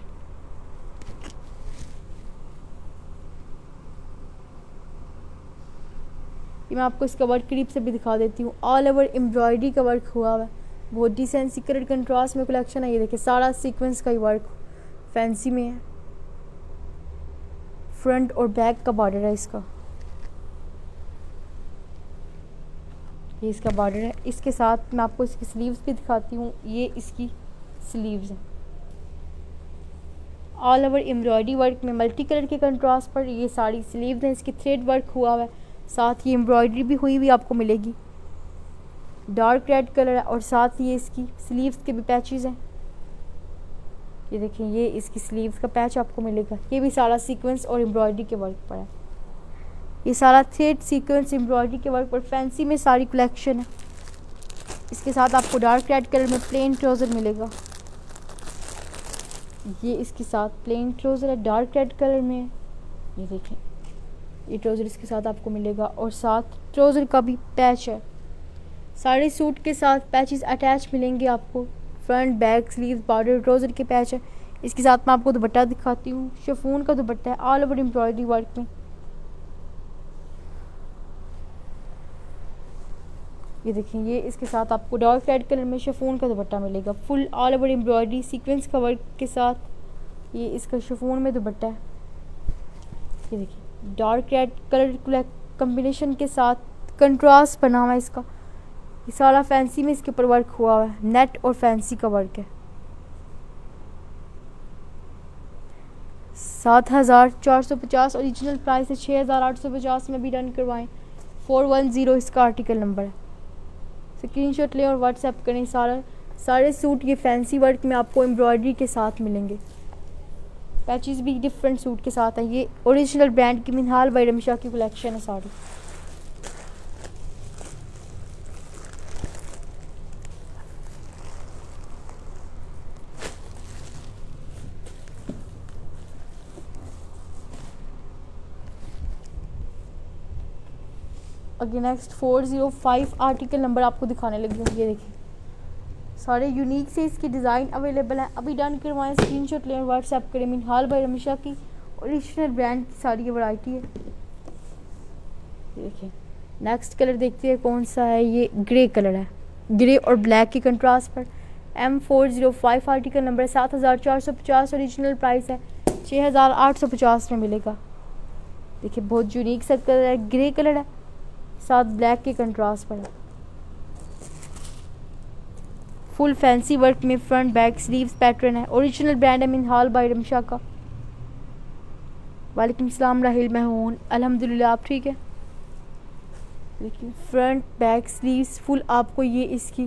ये मैं आपको इसका वर्क करीब से भी दिखा देती हूँ। ऑल ओवर एम्ब्रॉयडरी का वर्क हुआ हुआ है, बहुत डिसेंट सी कलर कंट्रास्ट में कलेक्शन है। ये देखिए सारा सीक्वेंस का ही वर्क फैंसी में है। फ्रंट और बैक का बॉर्डर है इसका, ये इसका बॉर्डर है। इसके साथ मैं आपको इसकी स्लीव्स भी दिखाती हूँ, ये इसकी स्लीव्स हैं। ऑल ओवर एम्ब्रॉयडरी वर्क में मल्टी कलर के कंट्रास्ट पर ये साड़ी स्लीव्स हैं। इसकी थ्रेड वर्क हुआ हुआ है, साथ ही एम्ब्रॉयडरी भी हुई हुई आपको मिलेगी। डार्क रेड कलर है और साथ ही ये इसकी स्लीव्स के भी पैचेस हैं। ये देखिए ये इसकी स्लीव्स का पैच आपको मिलेगा। ये भी सारा सीक्वेंस और एम्ब्रॉयडरी के वर्क पर है। ये सारा थ्रेड सीक्वेंस एम्ब्रॉयडरी के वर्क पर फैंसी में सारी कलेक्शन है। इसके साथ आपको डार्क रेड कलर में प्लेन ट्राउज़र मिलेगा। ये इसके साथ प्लेन ट्राउज़र है, डार्क रेड कलर में। ये देखें ये ट्राउज़र इसके साथ आपको मिलेगा और साथ ट्राउज़र का भी पैच है। सारे सूट के साथ पैचेस अटैच मिलेंगे आपको। Front back sleeve border trouser के पैच है। इसके साथ मैं आपको दुपट्टा दिखाती हूँ। शिफॉन का दुपट्टा है ऑल ओवर एम्ब्रॉयडरी वर्क में। ये देखें ये इसके साथ आपको डार्क रेड कलर में शिफॉन का दुपट्टा मिलेगा, full all over embroidery sequence का वर्क के साथ। ये इसका शिफॉन में दुपट्टा है। ये देखिए डार्क रेड कलर कम्बिनेशन के साथ कंट्रास्ट बना हुआ है इसका। ये सारा फैंसी में इसके ऊपर वर्क हुआ हुआ है, नेट और फैंसी का वर्क है। 7,450 ओरिजिनल प्राइस है। 6,850 में भी डन करवाएं। 410 इसका आर्टिकल नंबर है। स्क्रीनशॉट लें और व्हाट्सएप करें। सारे सूट ये फैंसी वर्क में आपको एम्ब्रॉयडरी के साथ मिलेंगे। पैचेस भी डिफरेंट सूट के साथ हैं। ये ओरिजिनल ब्रांड की मिनहाल बाय रमीशा की कलेक्शन है सारी। अगे नेक्स्ट 405 आर्टिकल नंबर आपको दिखाने लगी हूँ। ये देखिए सारे यूनिक से इसकी डिज़ाइन अवेलेबल है। अभी डन करवाएं, स्क्रीनशॉट लें और व्हाट्सएप करें। मिनहाल बाय रमीशा की ओरिजिनल ब्रांड की सारी ये वैरायटी है। देखिए नेक्स्ट कलर देखते हैं कौन सा है। ये ग्रे कलर है, ग्रे और ब्लैक की कंट्रास्ट पर। M405 आर्टिकल नंबर है। 7,450 ओरिजिनल प्राइस है। 6,850 में मिलेगा। देखिए बहुत यूनिक सा कलर है, ग्रे कलर है, साथ ब्लैक के कंट्रास्ट पर है। फुल फैंसी वर्क में फ्रंट बैक स्लीव्स पैटर्न है। ओरिजिनल ब्रांड है मिनहाल बाय रमीशा का। वालेकुम सलाम राहिल, मैं हूँ अल्हम्दुलिल्लाह, आप ठीक है। लेकिन फ्रंट बैक स्लीव्स फुल आपको ये इसकी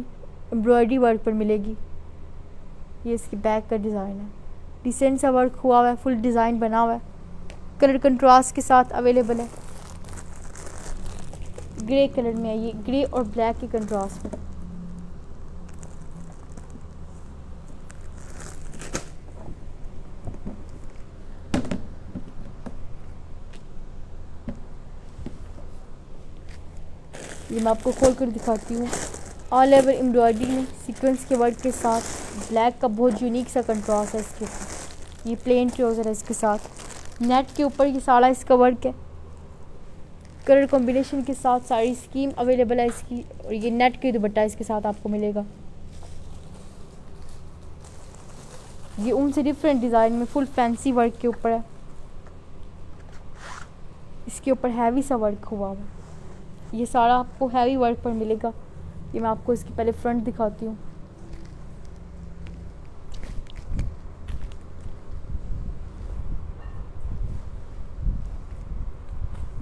एम्ब्रॉयडरी वर्क पर मिलेगी। ये इसकी बैक का डिज़ाइन है, डिसेंट सा वर्क हुआ हुआ है, फुल डिज़ाइन बना हुआ है, कलर कंट्रास्ट के साथ अवेलेबल है। ग्रे कलर में है ये, ग्रे और ब्लैक की कंट्रास्ट में। ये मैं आपको खोल कर दिखाती हूँ। ऑल ओवर एम्ब्रॉयडरी में सीक्वेंस के वर्क के साथ ब्लैक का बहुत यूनिक सा कंट्रास्ट है इसके साथ। ये प्लेन ट्राउज़र है इसके साथ, नेट के ऊपर ये सारा इसका वर्क है। कलर कॉम्बिनेशन के साथ सारी स्कीम अवेलेबल है इसकी। और ये नेट की दुपट्टा इसके साथ आपको मिलेगा। ये उनसे डिफरेंट डिज़ाइन में फुल फैंसी वर्क के ऊपर है। इसके ऊपर हैवी सा वर्क हुआ हुआ है। ये सारा आपको हैवी वर्क पर मिलेगा। ये मैं आपको इसकी पहले फ्रंट दिखाती हूँ।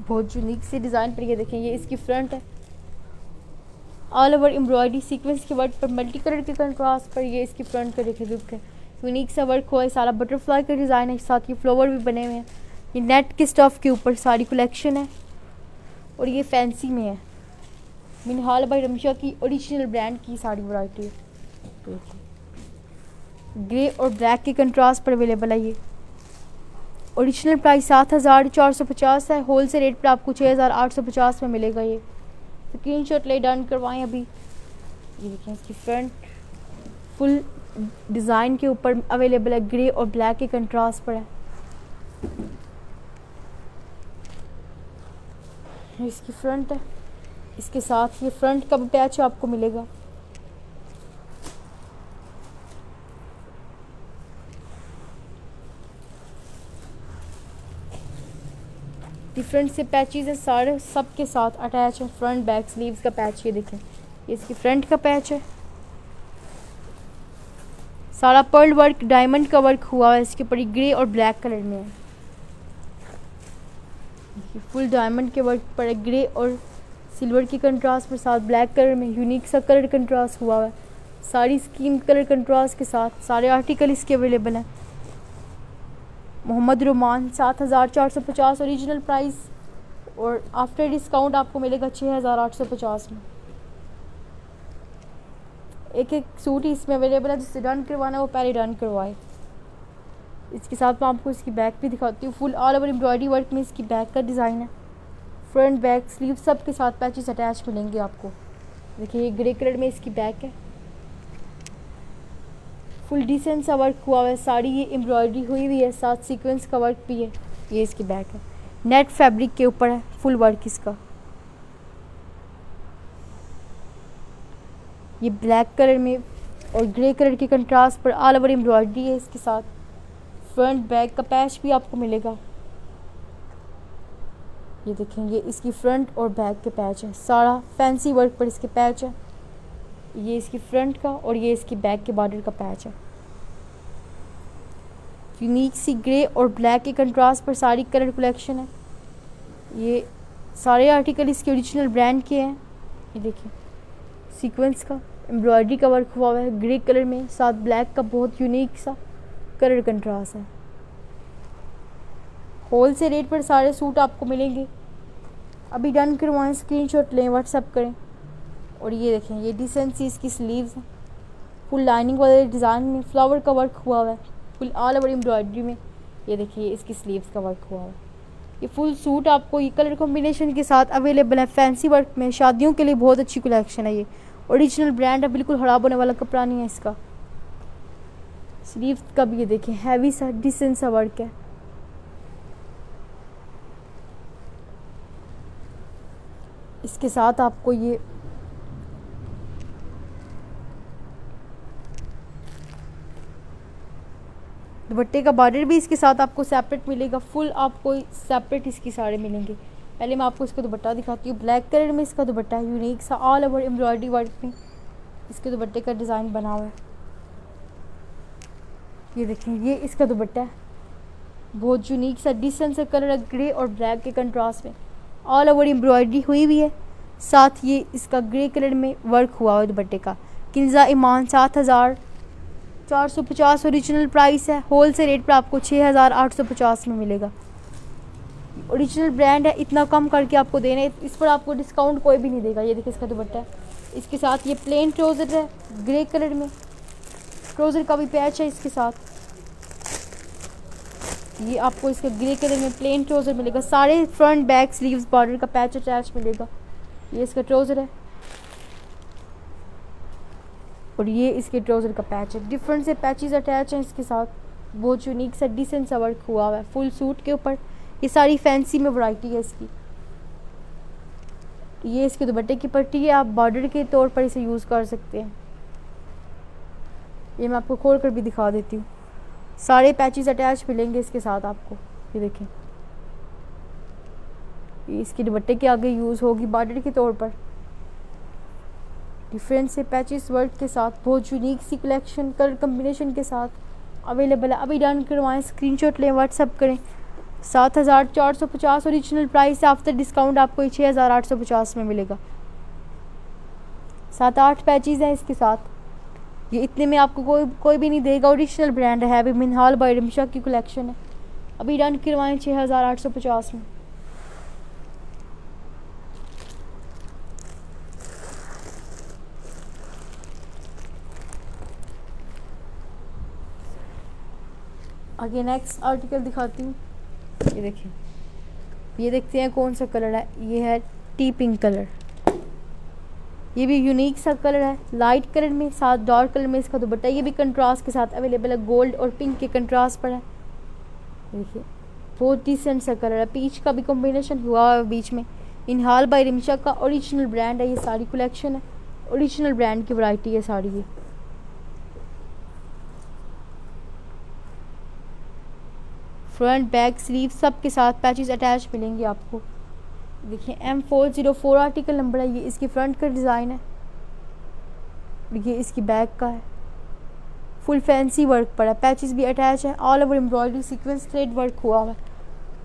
बहुत यूनिक सी डिज़ाइन पर ये देखें, ये इसकी फ्रंट है। ऑल ओवर एम्ब्रॉयडरी सीक्वेंस के वर्क पर मल्टी कलर के कंट्रास्ट पर ये इसकी फ्रंट का देखें लुक है। यूनिक सा वर्क हुआ है, सारा बटरफ्लाई का डिज़ाइन है, साथ ही फ्लावर भी बने हुए हैं। ये नेट के स्टफ़ के ऊपर सारी कलेक्शन है और ये फैंसी में है। मिनहाल बाय रमीशा की ओरिजिनल ब्रांड की सारी वैरायटी है। ग्रे और ब्लैक के कंट्रास्ट पर अवेलेबल है। ये ओरिजिनल प्राइस 7,450 है। होल सेल रेट पर आपको 6,850 में मिलेगा। ये स्क्रीनशॉट ले डन करवाएं अभी। ये देखें इसकी फ्रंट फुल डिज़ाइन के ऊपर अवेलेबल है, ग्रे और ब्लैक के कंट्रास्ट पर है। इसकी फ्रंट है। इसके साथ ये फ्रंट का भी पैच आपको मिलेगा। डिफरेंट से पैचेस हैं, सारे सब के साथ अटैच है। फ्रंट बैक स्लीव्स का पैच ये देखें, ये इसकी फ्रंट का पैच है। सारा पर्ल वर्क, डायमंड का वर्क हुआ है इसके ऊपर, ग्रे और ब्लैक कलर में है। फुल डायमंड के वर्क पर ग्रे और सिल्वर की कंट्रास्ट पर साथ ब्लैक कलर में यूनिक सा कलर कंट्रास्ट हुआ है। सारी स्कीम कलर कंट्रास्ट के साथ सारे आर्टिकल इसके अवेलेबल हैं। मोहम्मद रोमान 7450 ओरिजिनल प्राइस, और आफ्टर डिस्काउंट आपको मिलेगा 6850 में। एक एक सूट ही इसमें अवेलेबल है, जिससे डन करवाना है वो पहले डन करवाए। इसके साथ मैं आपको इसकी बैक भी दिखाती हूँ। Full all over embroidery work में इसकी बैक का डिज़ाइन है। फ्रंट बैक स्लीव सब के साथ पैचेस अटैच मिलेंगे आपको। देखिए ये ग्रे कलर में इसकी बैक है। फुल डिसेंट सा वर्क हुआ हुआ है, साड़ी ये एम्ब्रॉयडरी हुई हुई है, साथ सीक्वेंस का वर्क भी है। ये इसकी बैक है, नेट फैब्रिक के ऊपर है फुल वर्क इसका। ये ब्लैक कलर में और ग्रे कलर के कंट्रास्ट पर ऑल ओवर एम्ब्रॉयडरी है इसके साथ। फ्रंट बैक का पैच भी आपको मिलेगा। ये देखेंगे इसकी फ्रंट और बैक के पैच है, सारा फैंसी वर्क पर इसके पैच है। ये इसकी फ्रंट का और ये इसकी बैक के बॉर्डर का पैच है। यूनिक सी ग्रे और ब्लैक के कंट्रास्ट पर सारी कलर कलेक्शन है। ये सारे आर्टिकल इसके ओरिजिनल ब्रांड के हैं। ये देखिए सीक्वेंस का एम्ब्रॉयडरी का वर्क हुआ है ग्रे कलर में, साथ ब्लैक का बहुत यूनिक सा कलर कंट्रास्ट है। होल से रेट पर सारे सूट आपको मिलेंगे। अभी डन करवाएं, स्क्रीनशॉट लें, व्हाट्सएप करें। और ये देखें ये डिसेंट सी इसकी स्लीव्स हैं, फुल लाइनिंग वाले डिज़ाइन में फ्लावर का वर्क हुआ हुआ है, फुल ऑल ओवर एम्ब्रॉयडरी में। ये देखिए इसकी स्लीव्स का वर्क हुआ हुआ है। ये फुल सूट आपको ये कलर कॉम्बिनेशन के साथ अवेलेबल है फैंसी वर्क में। शादियों के लिए बहुत अच्छी कलेक्शन है। ये ओरिजिनल ब्रांड है, बिल्कुल ख़राब होने वाला कपड़ा नहीं है इसका। स्लीव्स का भी ये देखें हैवी सा डिसेंट सा वर्क है। इसके साथ आपको ये दुपट्टे का बॉर्डर भी इसके साथ आपको सेपरेट मिलेगा। फुल आपको सेपरेट इसकी साड़े मिलेंगे। पहले मैं आपको इसका दुपट्टा दिखाती हूँ। ब्लैक कलर में इसका दुपट्टा है, यूनिक सा ऑल ओवर एम्ब्रॉयडरी वर्क में इसके दुपट्टे का डिज़ाइन बना हुआ है। ये देखें ये इसका दुपट्टा है, बहुत यूनिक सा डिसेंट सा कलर है, ग्रे और ब्लैक के कंट्रास्ट में ऑल ओवर एम्ब्रॉयडरी हुई हुई है। साथ ये इसका ग्रे कलर में वर्क हुआ है दुपट्टे का। किंजा ईमान 7450 ओरिजिनल प्राइस है। होल से रेट पर आपको 6850 में मिलेगा। ओरिजिनल ब्रांड है, इतना कम करके आपको देने, इस पर आपको डिस्काउंट कोई भी नहीं देगा। ये देखिए इसका दुपट्टा है, इसके साथ ये प्लेन ट्राउज़र है ग्रे कलर में, ट्राउज़र का भी पैच है इसके साथ। ये आपको इसके ग्रे कलर में प्लेन ट्राउज़र मिलेगा, सारे फ्रंट बैक स्लीव्स बॉर्डर का पैच अटैच मिलेगा। ये इसका ट्राउज़र है और ये इसके ट्राउज़र का पैच है। डिफरेंट से पैचेस अटैच हैं इसके साथ। बहुत यूनिक सा डिसेंट सा वर्क हुआ हुआ है फुल सूट के ऊपर। ये सारी फैंसी में वैरायटी है इसकी। ये इसके दुपट्टे की पट्टी है, आप बॉर्डर के तौर पर इसे यूज़ कर सकते हैं। ये मैं आपको खोल कर भी दिखा देती हूँ। सारे पैचेस अटैच मिलेंगे इसके साथ आपको। ये देखें ये इसके दुपट्टे के आगे यूज़ होगी बॉर्डर के तौर पर। डिफरेंट से पैचेस वर्क के साथ बहुत यूनिक सी कलेक्शन कलर कम्बिनेशन के साथ अवेलेबल है। अभी डन करवाएं, स्क्रीनशॉट लें, व्हाट्सएप करें। 7450 ओरिजिनल प्राइस है, आफ्टर डिस्काउंट आपको 6850 में मिलेगा। 7-8 पैचेस हैं इसके साथ। ये इतने में आपको कोई भी नहीं देगा। ओरिजिनल ब्रांड है, अभी मिनहाल बाय रिमशा की कलेक्शन है। अभी डन करवाएं 6850 में। आगे नेक्स्ट आर्टिकल दिखाती हूँ। ये देखिए ये देखते हैं कौन सा कलर है। ये है टी पिंक कलर। ये भी यूनिक सा कलर है, लाइट कलर में साथ डार्क कलर में इसका दुपट्टा। ये भी कंट्रास्ट के साथ अवेलेबल है, गोल्ड और पिंक के कंट्रास्ट पर है। देखिए बहुत डिसेंट सा कलर है, पीच का भी कॉम्बिनेशन हुआ है बीच में। इनहाल बाय रिमशा का ओरिजिनल ब्रांड है, ये साड़ी कलेक्शन है, ओरिजिनल ब्रांड की वैरायटी है साड़ी ये। फ्रंट बैक स्लीव सब के साथ पैचेस अटैच मिलेंगे आपको। देखिए M404 आर्टिकल नंबर है, ये इसकी फ्रंट का डिज़ाइन है, ये इसकी बैक का है। फुल फैंसी वर्क पड़ा है, पैचेस भी अटैच है, all over embroidery sequence thread work हुआ हुआ है,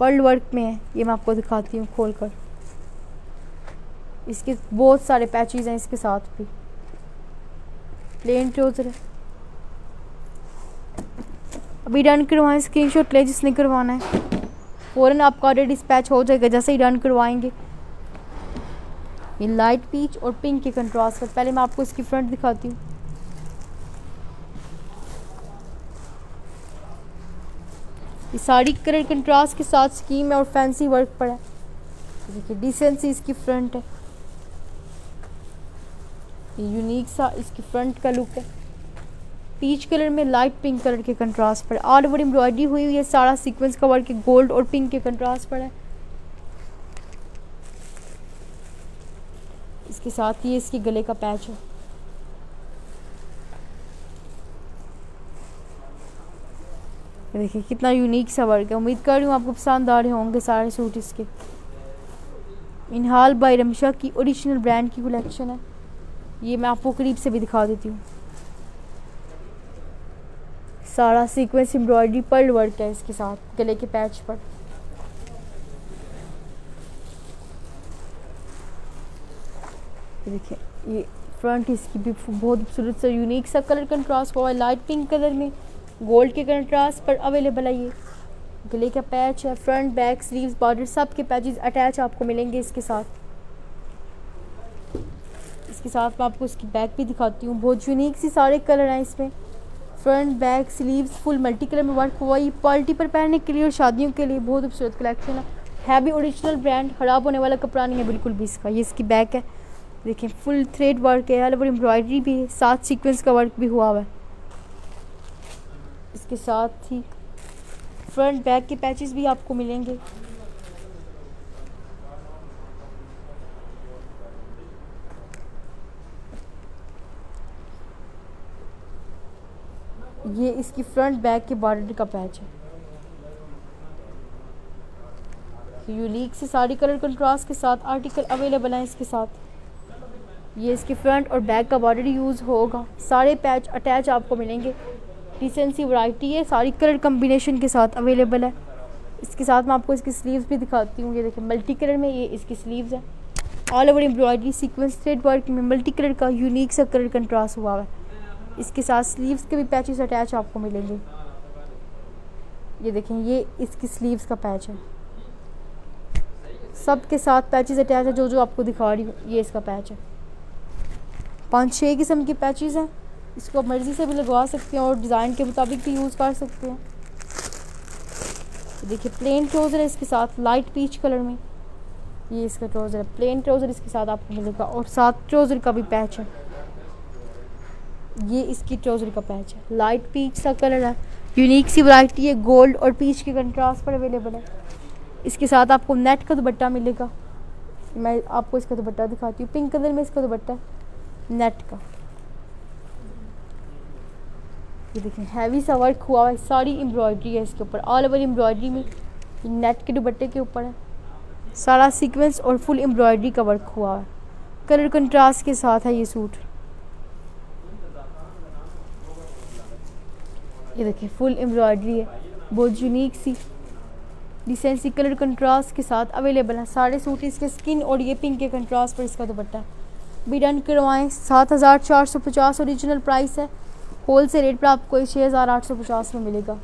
पर्ल वर्क में है। ये मैं आपको दिखाती हूँ खोल कर। इसके बहुत सारे पैचेस हैं, इसके साथ भी प्लेन ट्राउजर है। अभी डन करवाएं, स्क्रीनशॉट ले जिसने करवाना है, फ़ौरन आपका ऑर्डर डिस्पैच हो जाएगा जैसे ही डन करवाएंगे। ये लाइट पीच और पिंक के कंट्रास्ट पर, पहले मैं आपको इसकी फ्रंट दिखाती हूँ। ये साड़ी कलर कंट्रास्ट के साथ स्कीम है और फैंसी वर्क पड़ा है। देखिए डिसेंसी इसकी फ्रंट है, ये यूनिक सा इसकी फ्रंट का लुक है। पीच कलर में लाइट पिंक कलर के कंट्रास्ट पर ऑल ओवर एम्ब्रॉयडरी हुई हुई है, सारा सीक्वेंस का वर्क गोल्ड और पिंक के कंट्रास्ट पर है। इसके साथ ये इसके गले का पैच है। देखिए कितना यूनिक सा वर्क है। उम्मीद कर रही हूँ आपको पसंद आ रहे होंगे सारे सूट इसके। इनहाल बाय रमशा की ओरिजिनल ब्रांड की कलेक्शन है, ये मैं आपको करीब से भी दिखा देती हूँ। सारा सीक्वेंस एम्ब्रॉयडरी पर्ल वर्क है इसके साथ गले के पैच पर। देखिए ये फ्रंट इसकी भी बहुत खूबसूरत सा यूनिक सा कलर कंट्रास्ट हुआ है, लाइट पिंक कलर में गोल्ड के कंट्रास्ट पर अवेलेबल है। ये गले का पैच है, फ्रंट बैक स्लीव्स बॉर्डर सब के पैचेस अटैच आपको मिलेंगे इसके साथ। इसके साथ मैं आपको इसकी बैक भी दिखाती हूँ, बहुत यूनिक सी सारे कलर हैं इसमें। Front back sleeves full multi colour में वर्क हुआ, ये पार्टी पर पहनने के लिए और शादियों के लिए बहुत खूबसूरत कलेक्शन है भी ओरिजिनल ब्रांड, ख़राब होने वाला कपड़ा नहीं है बिल्कुल भी इसका। ये इसकी बैक है, देखिए फुल थ्रेड वर्क है, ऑल ओवर एम्ब्रॉयडरी भी है, साथ सीक्वेंस का वर्क भी हुआ हुआ है। इसके साथ ही फ्रंट बैक के पैचेस भी आपको मिलेंगे। ये इसकी फ्रंट बैक के बॉर्डर का पैच है, यूनिक से साड़ी कलर कंट्रास्ट के साथ आर्टिकल अवेलेबल है इसके साथ। ये इसकी फ्रंट और बैक का बॉर्डर यूज़ होगा, सारे पैच अटैच आपको मिलेंगे। डिसेंसी वैरायटी है, सारी कलर कम्बिनेशन के साथ अवेलेबल है। इसके साथ मैं आपको इसकी स्लीव्स भी दिखाती हूँ। ये देखिए मल्टी कलर में ये इसकी स्लीव्स है, all over embroidery sequence thread work में मल्टी कलर का यूनिक सा कलर कंट्रास्ट हुआ है। इसके साथ स्लीव्स के भी पैचेस अटैच आपको मिलेंगे। ये देखें ये इसकी स्लीव्स का पैच है, सब के साथ पैचेस अटैच है, जो जो आपको दिखा रही हूँ ये इसका पैच है। 5-6 किस्म के पैचेस हैं, इसको आप मर्ज़ी से भी लगवा सकते हैं और डिज़ाइन के मुताबिक भी यूज़ कर सकते हैं। देखिए प्लेन ट्राउज़र है इसके साथ लाइट पीच कलर में, ये इसका ट्राउज़र है, प्लेन ट्राउज़र इसके साथ आपको मिलेगा और साथ ट्राउज़र का भी पैच है। ये इसकी ट्राउज़र का पैच है, लाइट पीच सा कलर है, यूनिक सी वैरायटी है, गोल्ड और पीच के कंट्रास्ट पर अवेलेबल है। इसके साथ आपको नेट का दुपट्टा मिलेगा, मैं आपको इसका दुपट्टा दिखाती हूँ। पिंक कलर में इसका दुपट्टा नेट का, ये देखें हैवी सा वर्क हुआ है, सारी एम्ब्रॉयडरी है इसके ऊपर, ऑल ओवर एम्ब्रॉयडरी में नेट के दुपट्टे के ऊपर है, सारा सीक्वेंस और फुल एम्ब्रॉयडरी का वर्क हुआ है, कलर कंट्रास्ट के साथ है ये सूट। ये देखिए फुल एम्ब्रॉयडरी है, बहुत यूनिक सी डिसेंसी कलर कंट्रास्ट के साथ अवेलेबल है सारे सूट। इसके स्किन और ये पिंक के कंट्रास्ट पर इसका दुपट्टा भी डन करवाएं। 7450 ओरिजिनल प्राइस है, होल से रेट पर आपको 6850 में मिलेगा।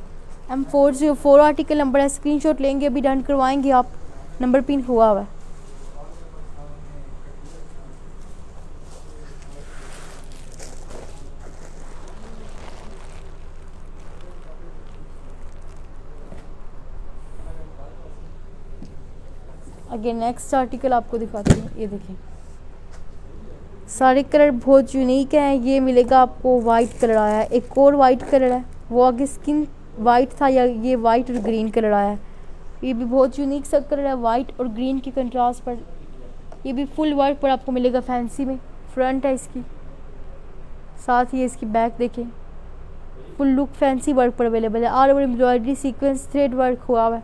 M404 आर्टिकल नंबर है, स्क्रीनशॉट लेंगे अभी डन करवाएंगे आप, नंबर पिन हुआ हुआ है। आगे नेक्स्ट आर्टिकल आपको दिखाती हूँ। ये देखें सारे कलर बहुत यूनिक हैं। ये मिलेगा आपको वाइट कलर आया है, एक और वाइट कलर है, वो आगे स्किन वाइट था, या ये वाइट और ग्रीन कलर आया है। ये भी बहुत यूनिक सा कलर है, वाइट और ग्रीन के कंट्रास्ट पर ये भी फुल वर्क पर आपको मिलेगा फैंसी में। फ्रंट है इसकी, साथ ही इसकी बैक देखें, फुल लुक फैंसी वर्क पर अवेलेबल है। All over embroidery sequence thread work हुआ हुआ है,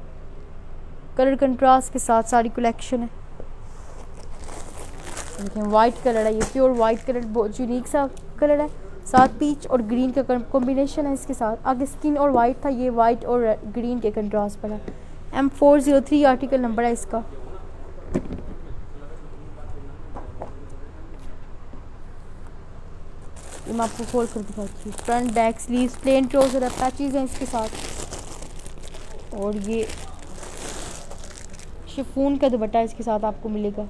कलर कंट्रास्ट के साथ सारी कलेक्शन है। देखें वाइट कलर है, ये प्योर वाइट कलर, बहुत यूनिक सा कलर है। साथ पीच और ग्रीन का कॉम्बिनेशन है इसके साथ। आगे स्किन और वाइट था, ये वाइट और ग्रीन के कंट्रास्ट पर है। M403 आर्टिकल नंबर है इसका। ये मैं आपको खोल कर दिखाती हूँ। Front back sleeves plane trouser है, पैचेज हैं इसके साथ, और ये शिफॉन का दुपट्टा इसके साथ आपको मिलेगा।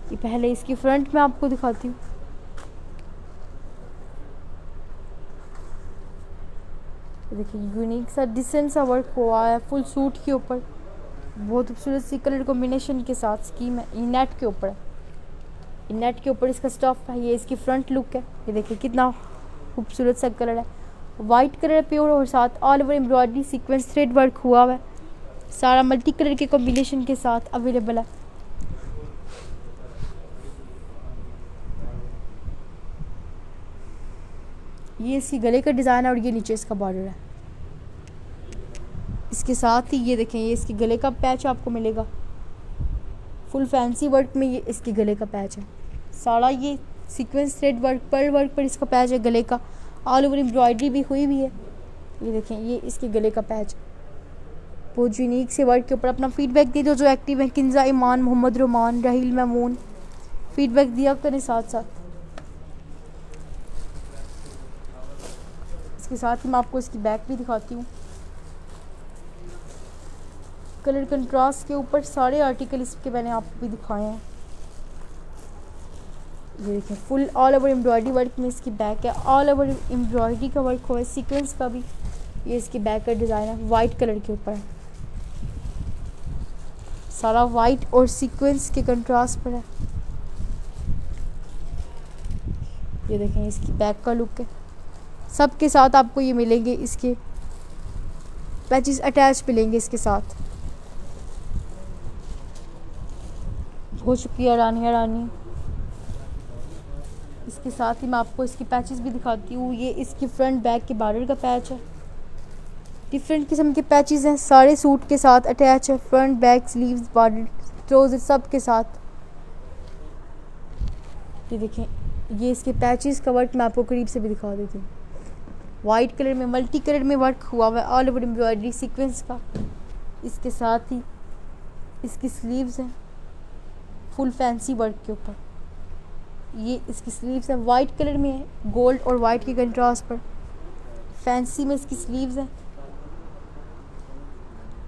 ये पहले इसकी फ्रंट में आपको दिखाती हूँ। देखिए यूनिक सा डिसेंट सा वर्क हुआ है फुल सूट के ऊपर, बहुत खूबसूरत सी कलर कॉम्बिनेशन के साथ स्कीम है। ये नेट के ऊपर है, ये नेट के ऊपर इसका स्टफ है। ये इसकी फ्रंट लुक है, ये देखिए कितना खूबसूरत सा कलर है, वाइट कलर प्योर, और साथ all over embroidery sequence thread work हुआ है। सारा मल्टी कलर के कॉम्बिनेशन के साथ अवेलेबल है। ये इसकी गले का डिज़ाइन है और ये नीचे इसका बॉर्डर है। इसके साथ ही ये देखें, ये इसकी गले का पैच आपको मिलेगा, फुल फैंसी वर्क में ये इसके गले का पैच है। सारा ये sequence thread work pearl work पर इसका पैच है गले का। ऑल ओवर एम्ब्रॉयडरी भी हुई है। ये देखें, ये इसके गले का पैच, बहुत यूनिक से वर्क के ऊपर। अपना फीडबैक दे दो जो एक्टिव है, किंजा ईमान, मोहम्मद रोमान, राहिल महमून, फीडबैक दिया करें साथ साथ। इसके साथ ही मैं आपको इसकी बैक भी दिखाती हूँ। कलर कंट्रास्ट के ऊपर सारे आर्टिकल इसके मैंने आपको भी दिखाए हैं। ये देखें full all over embroidery work में इसकी बैक है, ऑल ओवर एम्ब्रॉयडरी का वर्क हुआ है, सीक्वेंस का भी। ये इसकी बैक का डिज़ाइन है, वाइट कलर के ऊपर है, सारा वाइट और सीक्वेंस के कंट्रास्ट पर है। ये देखें इसकी बैक का लुक है। सब के साथ आपको ये मिलेंगे, इसके पैचेस अटैच मिलेंगे इसके साथ। बहुत शुक्रिया रानिया रानी। इसके साथ ही मैं आपको इसकी पैचेस भी दिखाती हूँ। ये इसकी फ्रंट बैक के बॉर्डर का पैच है, डिफरेंट किस्म के पैचेस हैं, सारे सूट के साथ अटैच है। Front back sleeves border trouser सब के साथ। ये देखें, ये इसके पैचेस का वर्क मैं आपको करीब से भी दिखा देती हूँ। वाइट कलर में मल्टी कलर में वर्क हुआ हुआ है, ऑल ओवर एम्ब्रॉयडरी सीक्वेंस का। इसके साथ ही इसकी स्लीव्स हैं फुल फैंसी वर्क के ऊपर। ये इसकी स्लीव्स हैं, वाइट कलर में है, गोल्ड और वाइट के कंट्रास्ट पर। फैंसी में इसकी स्लीव्स हैं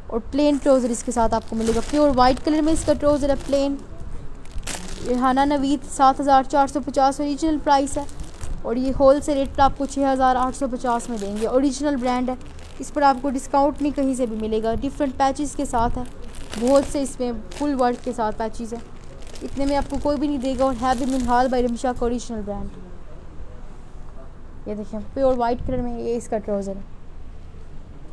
और प्लेन ट्राउज़र इसके साथ आपको मिलेगा। प्योर वाइट कलर में इसका ट्राउज़र है, plain. Rehana Naveed 7450 original price है, और ये होल से रेट पर आपको 6850 में देंगे। ओरिजिनल ब्रांड है, इस पर आपको डिस्काउंट नहीं कहीं से भी मिलेगा। डिफरेंट पैचेस के साथ है, बहुत से इसमें फुल वर्क के साथ पैचेस है, इतने में आपको कोई भी नहीं देगा। और है भी मिनहाल बाय रमशा का ओरिजिनल ब्रांड। ये देखें प्योर वाइट कलर में ये इसका ट्राउज़र है,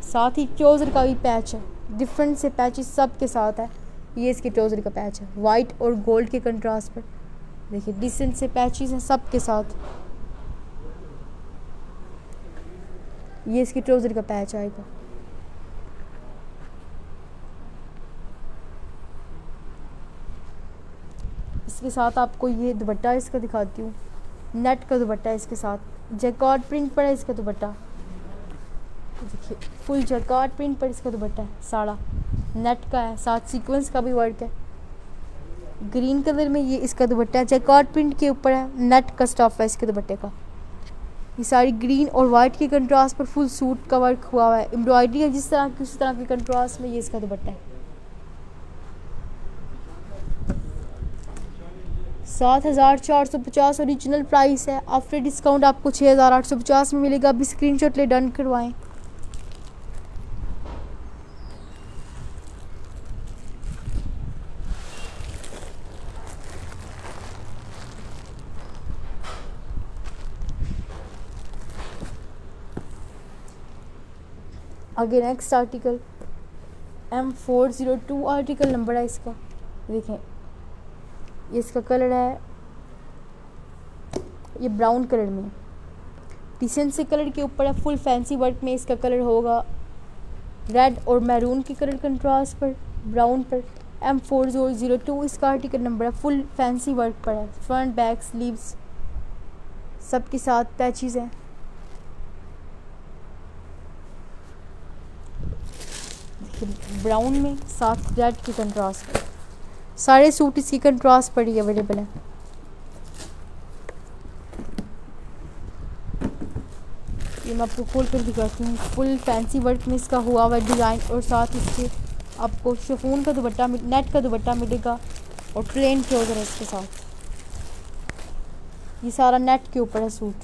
साथ ही ट्राउज़र का भी पैच है, डिफरेंट से पैचेस सब के साथ है। ये इसके ट्राउज़र का पैच है, वाइट और गोल्ड के कंट्रास्ट पर। देखिए डिसेंट से पैचेस हैं सब के साथ। ये इसकी ट्राउज़र का पैच आएगा। इसके साथ आपको ये दुपट्टा इसका दिखाती हूँ, नेट का दुपट्टा है इसके साथ, जैकार्ड प्रिंट पर है इसका दुपट्टा। देखिए फुल जैकार्ड प्रिंट पर इसका दुपट्टा है, सारा नेट का है, साथ सीक्वेंस का भी वर्क है। ग्रीन कलर में ये इसका दुपट्टा है, जैकार्ड प्रिंट के ऊपर है, नेट का स्टफ है इसके दुपट्टे का। ये सारी ग्रीन और वाइट के कंट्रास्ट पर फुल सूट का वर्क हुआ है, एम्ब्रॉयडरी है जिस तरह की उस तरह के कंट्रास्ट में ये इसका दुपट्टा है। 7450 ओरिजिनल प्राइस है, आफ्टर डिस्काउंट आपको 6850 में मिलेगा। अभी स्क्रीनशॉट ले डन करवाएं। आगे next article, M402 article number है इसका। देखें ये इसका कलर है, ये ब्राउन कलर में, डिसेंट से कलर के ऊपर है, फुल फैंसी वर्क में इसका कलर होगा रेड और मैरून के कलर कंट्रास्ट पर, ब्राउन पर। M4002 इसका आर्टिकल नंबर है, फुल फैंसी वर्क पर है, फ्रंट बैक स्लीव्स सब के साथ पैचेस हैं। ब्राउन में साथ रेड की कंट्रास्ट पर, सारे सूट इसकी कंट्रास्ट पर ही अवेलेबल है। ये मैं आपको खोल कर दिखाती हूँ, फुल फैंसी वर्क में इसका हुआ हुआ डिज़ाइन, और साथ इसके आपको शिफॉन का दुपट्टा, नेट का दुपट्टा मिलेगा और प्लेन ट्राउज़र है इसके साथ। ये सारा नेट के ऊपर है सूट।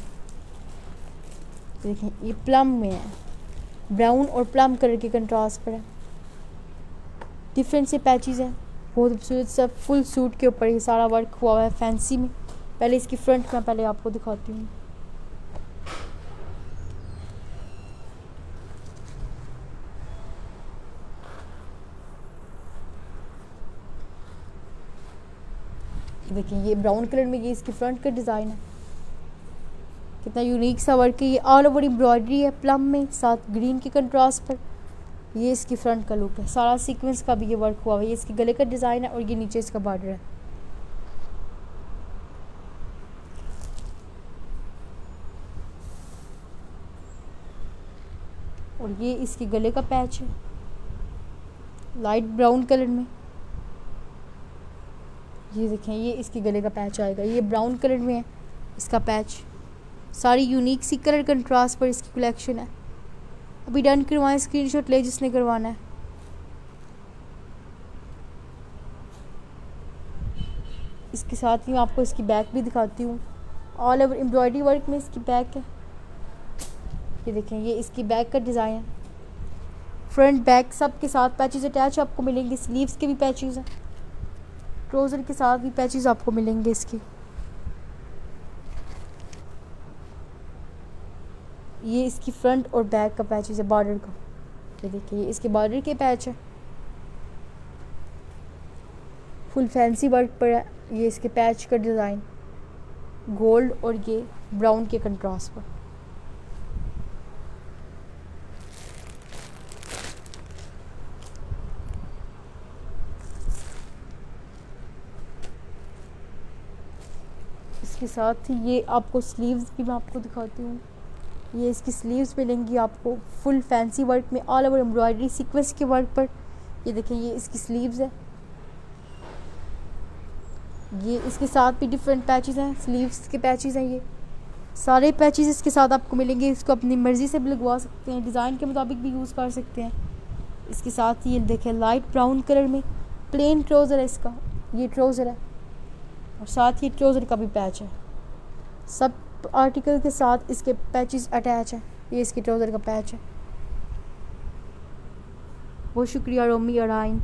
देखें ये प्लम में है, ब्राउन और प्लम कलर के कंट्रास्ट पर है, डिफरेंट से पैचेस हैं, बहुत खूबसूरत सा फुल सूट के ऊपर ये सारा वर्क हुआ हुआ है फैंसी में। पहले इसकी फ्रंट में पहले आपको दिखाती हूँ। देखिए ये ब्राउन कलर में ये इसकी फ्रंट का डिज़ाइन है, कितना यूनिक सा वर्क है। ये ऑल ओवर एम्ब्रॉयडरी है प्लम में, साथ ग्रीन के कंट्रास्ट पर। ये इसकी फ्रंट का लुक है, सारा सीक्वेंस का भी ये वर्क हुआ है। ये इसके गले का डिज़ाइन है और ये नीचे इसका बॉर्डर है। और ये इसके गले का पैच है लाइट ब्राउन कलर में। ये देखें ये इसके गले का पैच आएगा, ये ब्राउन कलर में है इसका पैच। सारी यूनिक सी कलर कंट्रास्ट पर इसकी कलेक्शन है। अभी डन करवाएं, स्क्रीनशॉट ले जिसने करवाना है। इसके साथ ही मैं आपको इसकी बैक भी दिखाती हूँ, ऑल ओवर एम्ब्रॉयडरी वर्क में इसकी बैक है। ये देखें ये इसकी बैक का डिज़ाइन है, फ्रंट बैक सब के साथ पैचेस अटैच आपको मिलेंगे। स्लीव्स के भी पैचेस हैं, ट्राउज़र के साथ भी पैचेस आपको मिलेंगे इसके। ये इसकी फ्रंट और बैक का पैचेस है बॉर्डर का। ये देखिए ये इसके बॉर्डर के पैच है, फुल फैंसी वर्क पर है। ये इसके पैच का डिज़ाइन गोल्ड और ये ब्राउन के कंट्रास्ट पर। इसके साथ ही ये आपको स्लीव्स भी मैं आपको दिखाती हूँ। ये इसकी स्लीव्स मिलेंगी आपको फुल फैंसी वर्क में, ऑल ओवर एम्ब्रॉयडरी सीक्वेंस के वर्क पर। ये देखें ये इसकी स्लीव्स है, ये इसके साथ भी डिफरेंट पैचेस हैं, स्लीव्स के पैचेस हैं। ये सारे पैचेस इसके साथ आपको मिलेंगे। इसको अपनी मर्ज़ी से भी लगवा सकते हैं, डिज़ाइन के मुताबिक भी यूज़ कर सकते हैं। इसके साथ ये देखें लाइट ब्राउन कलर में प्लेन ट्राउज़र है इसका, ये ट्राउज़र है और साथ ही ट्राउज़र का भी पैच है। सब आर्टिकल के साथ इसके पैचेस अटैच हैं। ये इसकी ट्राउज़र का पैच है। बहुत शुक्रिया रोमी अराइन।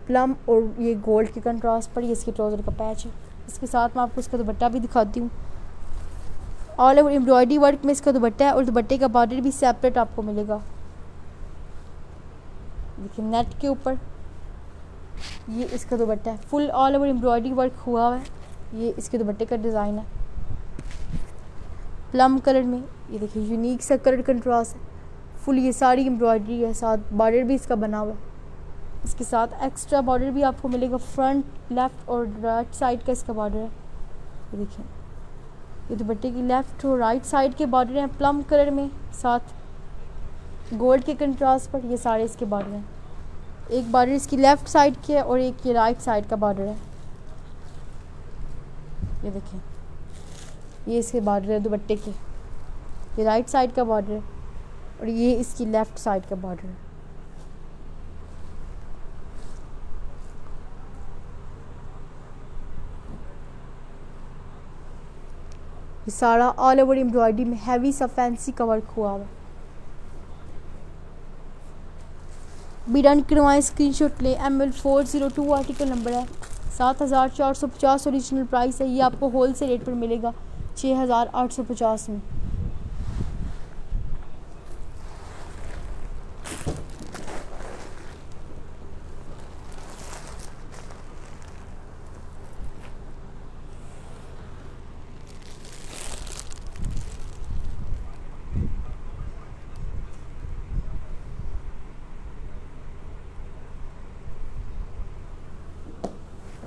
प्लम और ये गोल्ड के कंट्रास्ट पर ये इसके ट्राउज़र का पैच है। इसके साथ मैं आपको इसका दुपट्टा भी दिखाती हूँ। ऑल ओवर एम्ब्रॉयडरी वर्क में इसका दुपट्टा है और दुपट्टे का बॉर्डर भी सेपरेट आपको मिलेगा। देखिए नेट के ऊपर ये इसका दुपट्टा है, full all over embroidery work हुआ है। ये इसके दुपट्टे का डिज़ाइन है प्लम कलर में। ये देखिए यूनिक सा कलर कंट्रास्ट है, फुल ये सारी एम्ब्रॉयडरी है, साथ बॉर्डर भी इसका बना हुआ है। इसके साथ एक्स्ट्रा बॉर्डर भी आपको मिलेगा, फ्रंट लेफ़्ट और राइट साइड का इसका बॉर्डर है। ये देखिए ये दुपट्टे की लेफ़्ट और राइट साइड के बॉर्डर हैं प्लम कलर में, साथ गोल्ड के कंट्रास्ट पर ये सारे इसके बॉर्डर हैं। एक बॉर्डर इसकी लेफ़्ट साइड की है और एक ये राइट साइड का बॉर्डर है। ये देखें ये इसके बॉर्डर है दुपट्टे के, ये राइट साइड का बॉर्डर है और ये इसकी लेफ़्ट साइड का बॉर्डर है। ये सारा ऑल ओवर एम्ब्रॉयडरी में हैवी सा फैंसी का वर्क हुआ हुआ। भी डन करवाएं, स्क्रीनशॉट ले। ML402 आर्टिकल नंबर है, 7450 ओरिजिनल प्राइस है। ये आपको होल सेल रेट पर मिलेगा 6850 में।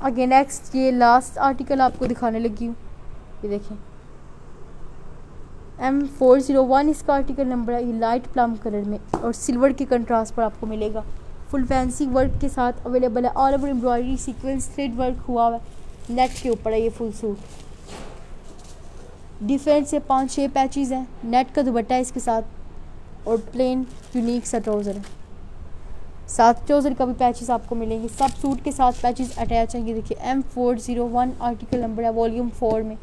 आगे नेक्स्ट ये लास्ट आर्टिकल आपको दिखाने लगी हूँ। ये देखें M401 इसका आर्टिकल नंबर है। ये लाइट प्लम कलर में और सिल्वर के कंट्रास्ट पर आपको मिलेगा। फुल फैंसी वर्क के साथ अवेलेबल है। All over embroidery sequence thread work हुआ हुआ है। नेट के ऊपर है ये फुल सूट। डिफरेंट से 5-6 पैचेस हैं। नेट का दुपट्टा है इसके साथ और प्लेन यूनिक सा ट्राउज़र है। साथ ट्राउज़र का भी पैचेस आपको मिलेंगे। सब सूट के साथ पैचेस अटैच हैं। ये देखिए M401 आर्टिकल नंबर है वॉल्यूम 4 में।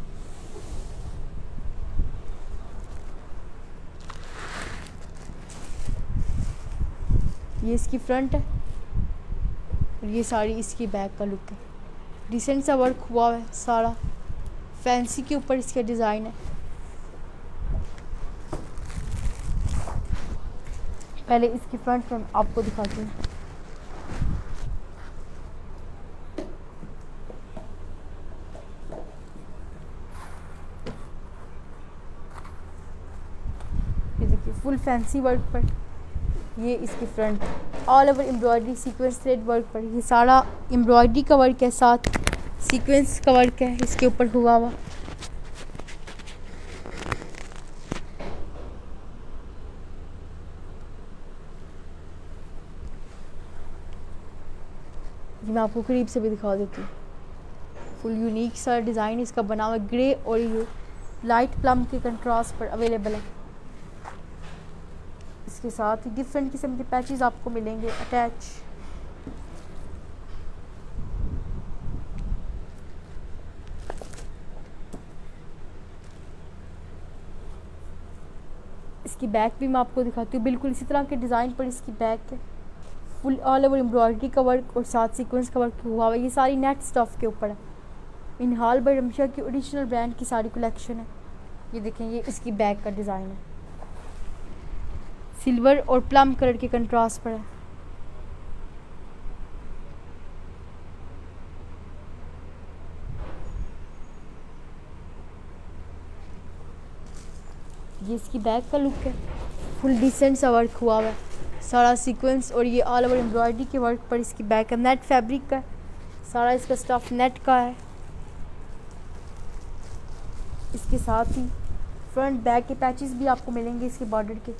ये इसकी फ्रंट है और ये साड़ी इसकी बैक का लुक है। डिसेंट सा वर्क हुआ है सारा। फैंसी के ऊपर इसका डिज़ाइन है। पहले इसकी फ्रंट में आपको दिखाती हूँ। ये देखिए फुल फैंसी वर्क पर ये इसकी front. All over embroidery sequence thread work पर ये सारा एम्ब्रॉयडरी का वर्क है, साथ सीक्वेंस का वर्क है इसके ऊपर हुआ हुआ। मैं आपको करीब से भी दिखा देती हूँ। फुल यूनिक सा डिज़ाइन इसका बना हुआ। ग्रे और ये लाइट प्लम के कंट्रास्ट पर अवेलेबल है। इसके साथ ही डिफरेंट किस्म के पैचेस आपको मिलेंगे अटैच। इसकी बैक भी मैं आपको दिखाती हूँ। बिल्कुल इसी तरह के डिज़ाइन पर इसकी बैक है। फुल ऑल ओवर एम्ब्रॉयडरी का वर्क और साथ सीक्वेंस का वर्क हुआ हुआ। ये सारी नेट स्टफ के ऊपर है। इन हाल बाय रमशा की ओरिजिनल ब्रांड की सारी कलेक्शन है। ये देखें ये इसकी बैक का डिज़ाइन है। सिल्वर और प्लम कलर के कंट्रास्ट पर है। ये इसकी बैक का लुक है। फुल डिसेंट सा वर्क हुआ हुआ है सारा सीक्वेंस और ये ऑल ओवर एम्ब्रॉयडरी के वर्क पर इसकी बैक है। नेट फैब्रिक का है सारा इसका स्टफ, नेट का है। इसके साथ ही फ्रंट बैक के पैचेस भी आपको मिलेंगे इसके बॉर्डर के।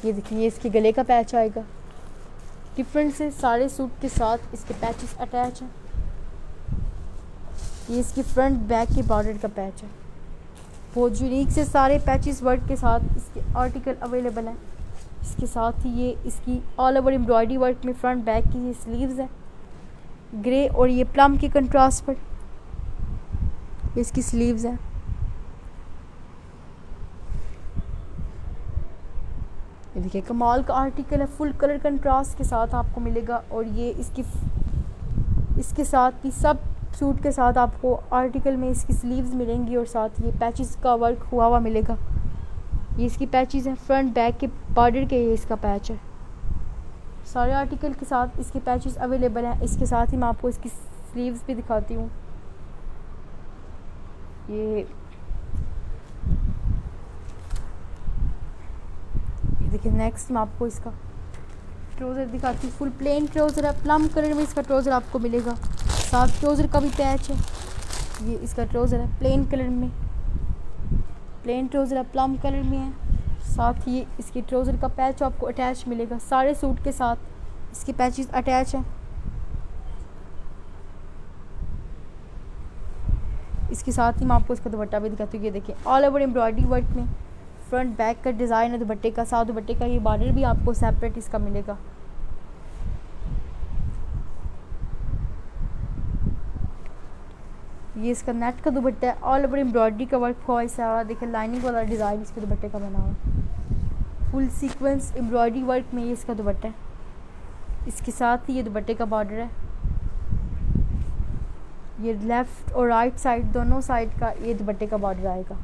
ये देखिए ये इसके गले का पैच आएगा। डिफरेंट से सारे सूट के साथ इसके पैचेस अटैच हैं। ये इसकी फ्रंट बैक के बॉर्डर का पैच है। बहुत यूनिक से सारे पैचेस वर्क के साथ इसके आर्टिकल अवेलेबल हैं। इसके साथ ही ये इसकी ऑल ओवर एम्ब्रॉयडरी वर्क में फ्रंट बैक की ये स्लीव्स है। ग्रे और ये प्लम के कंट्रास्ट पर इसकी स्लीव्स है। ये देखिए कमाल का आर्टिकल है। फुल कलर कंट्रास्ट के साथ आपको मिलेगा और ये इसके साथ ही सब सूट के साथ आपको आर्टिकल में इसकी स्लीव्स मिलेंगी और साथ ये पैचेस का वर्क हुआ हुआ मिलेगा। ये इसकी पैचेस हैं। फ्रंट बैक के बॉर्डर के ये इसका पैच है। सारे आर्टिकल के साथ इसके पैचेस अवेलेबल हैं। इसके साथ ही मैं आपको इसकी स्लीव्स भी दिखाती हूँ। ये देखिए नेक्स्ट मैं आपको इसका ट्राउज़र दिखाती हूँ। फुल प्लेन ट्राउज़र है। प्लम कलर में इसका ट्राउज़र आपको मिलेगा। साथ ट्राउज़र का भी पैच है। ये इसका ट्राउज़र है प्लेन कलर में। प्लेन ट्राउज़र है प्लम कलर में है। साथ ही इसकी ट्राउज़र का पैच आपको अटैच मिलेगा। सारे सूट के साथ इसके पैचेस अटैच हैं। इसके साथ ही मैं आपको इसका दुपट्टा भी दिखाती हूँ। ये देखिए ऑल ओवर एम्ब्रॉयडरी वर्क में फ्रंट बैक का डिज़ाइन है दुपट्टे का। साथ दुपट्टे का ये बॉर्डर भी आपको सेपरेट इसका मिलेगा। ये इसका नेट का दुपट्टा है। ऑल ओवर एम्ब्रॉयडरी का वर्क हुआ है सारा। देखिए लाइनिंग वाला डिज़ाइन इसके दुपट्टे का बना हुआ है। फुल सीक्वेंस एम्ब्रॉयडरी वर्क में ये इसका दुपट्टा है। इसके साथ ही ये दुपट्टे का बॉर्डर है। ये लेफ़्ट और राइट साइड दोनों साइड का ये दुपट्टे का बॉर्डर आएगा।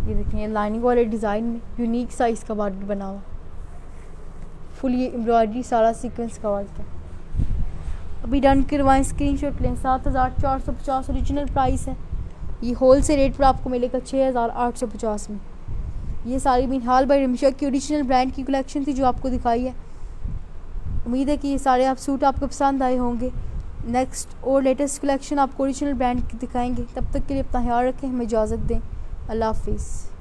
ये देखें लाइनिंग वाले डिज़ाइन में यूनिक साइज़ का बॉर्डर बना हुआ। फुल ये एम्ब्रॉयडरी सारा सीक्वेंस का वर्क है। अभी डन करवाएं, स्क्रीनशॉट लें। 7,450 ओरिजिनल प्राइस है। ये होल से रेट पर आपको मिलेगा 6,850 में। ये सारी मिनहाल बाय रिमशा की ओरिजिनल ब्रांड की कलेक्शन थी जो आपको दिखाई है। उम्मीद है कि ये सारे आप सूट आपको पसंद आए होंगे। नेक्स्ट और लेटेस्ट कलेक्शन आपको ओरिजिनल ब्रांड की दिखाएंगे। तब तक के लिए अपना ख्याल रखें, हमें इजाज़त दें। अल्लाह हाफिज़।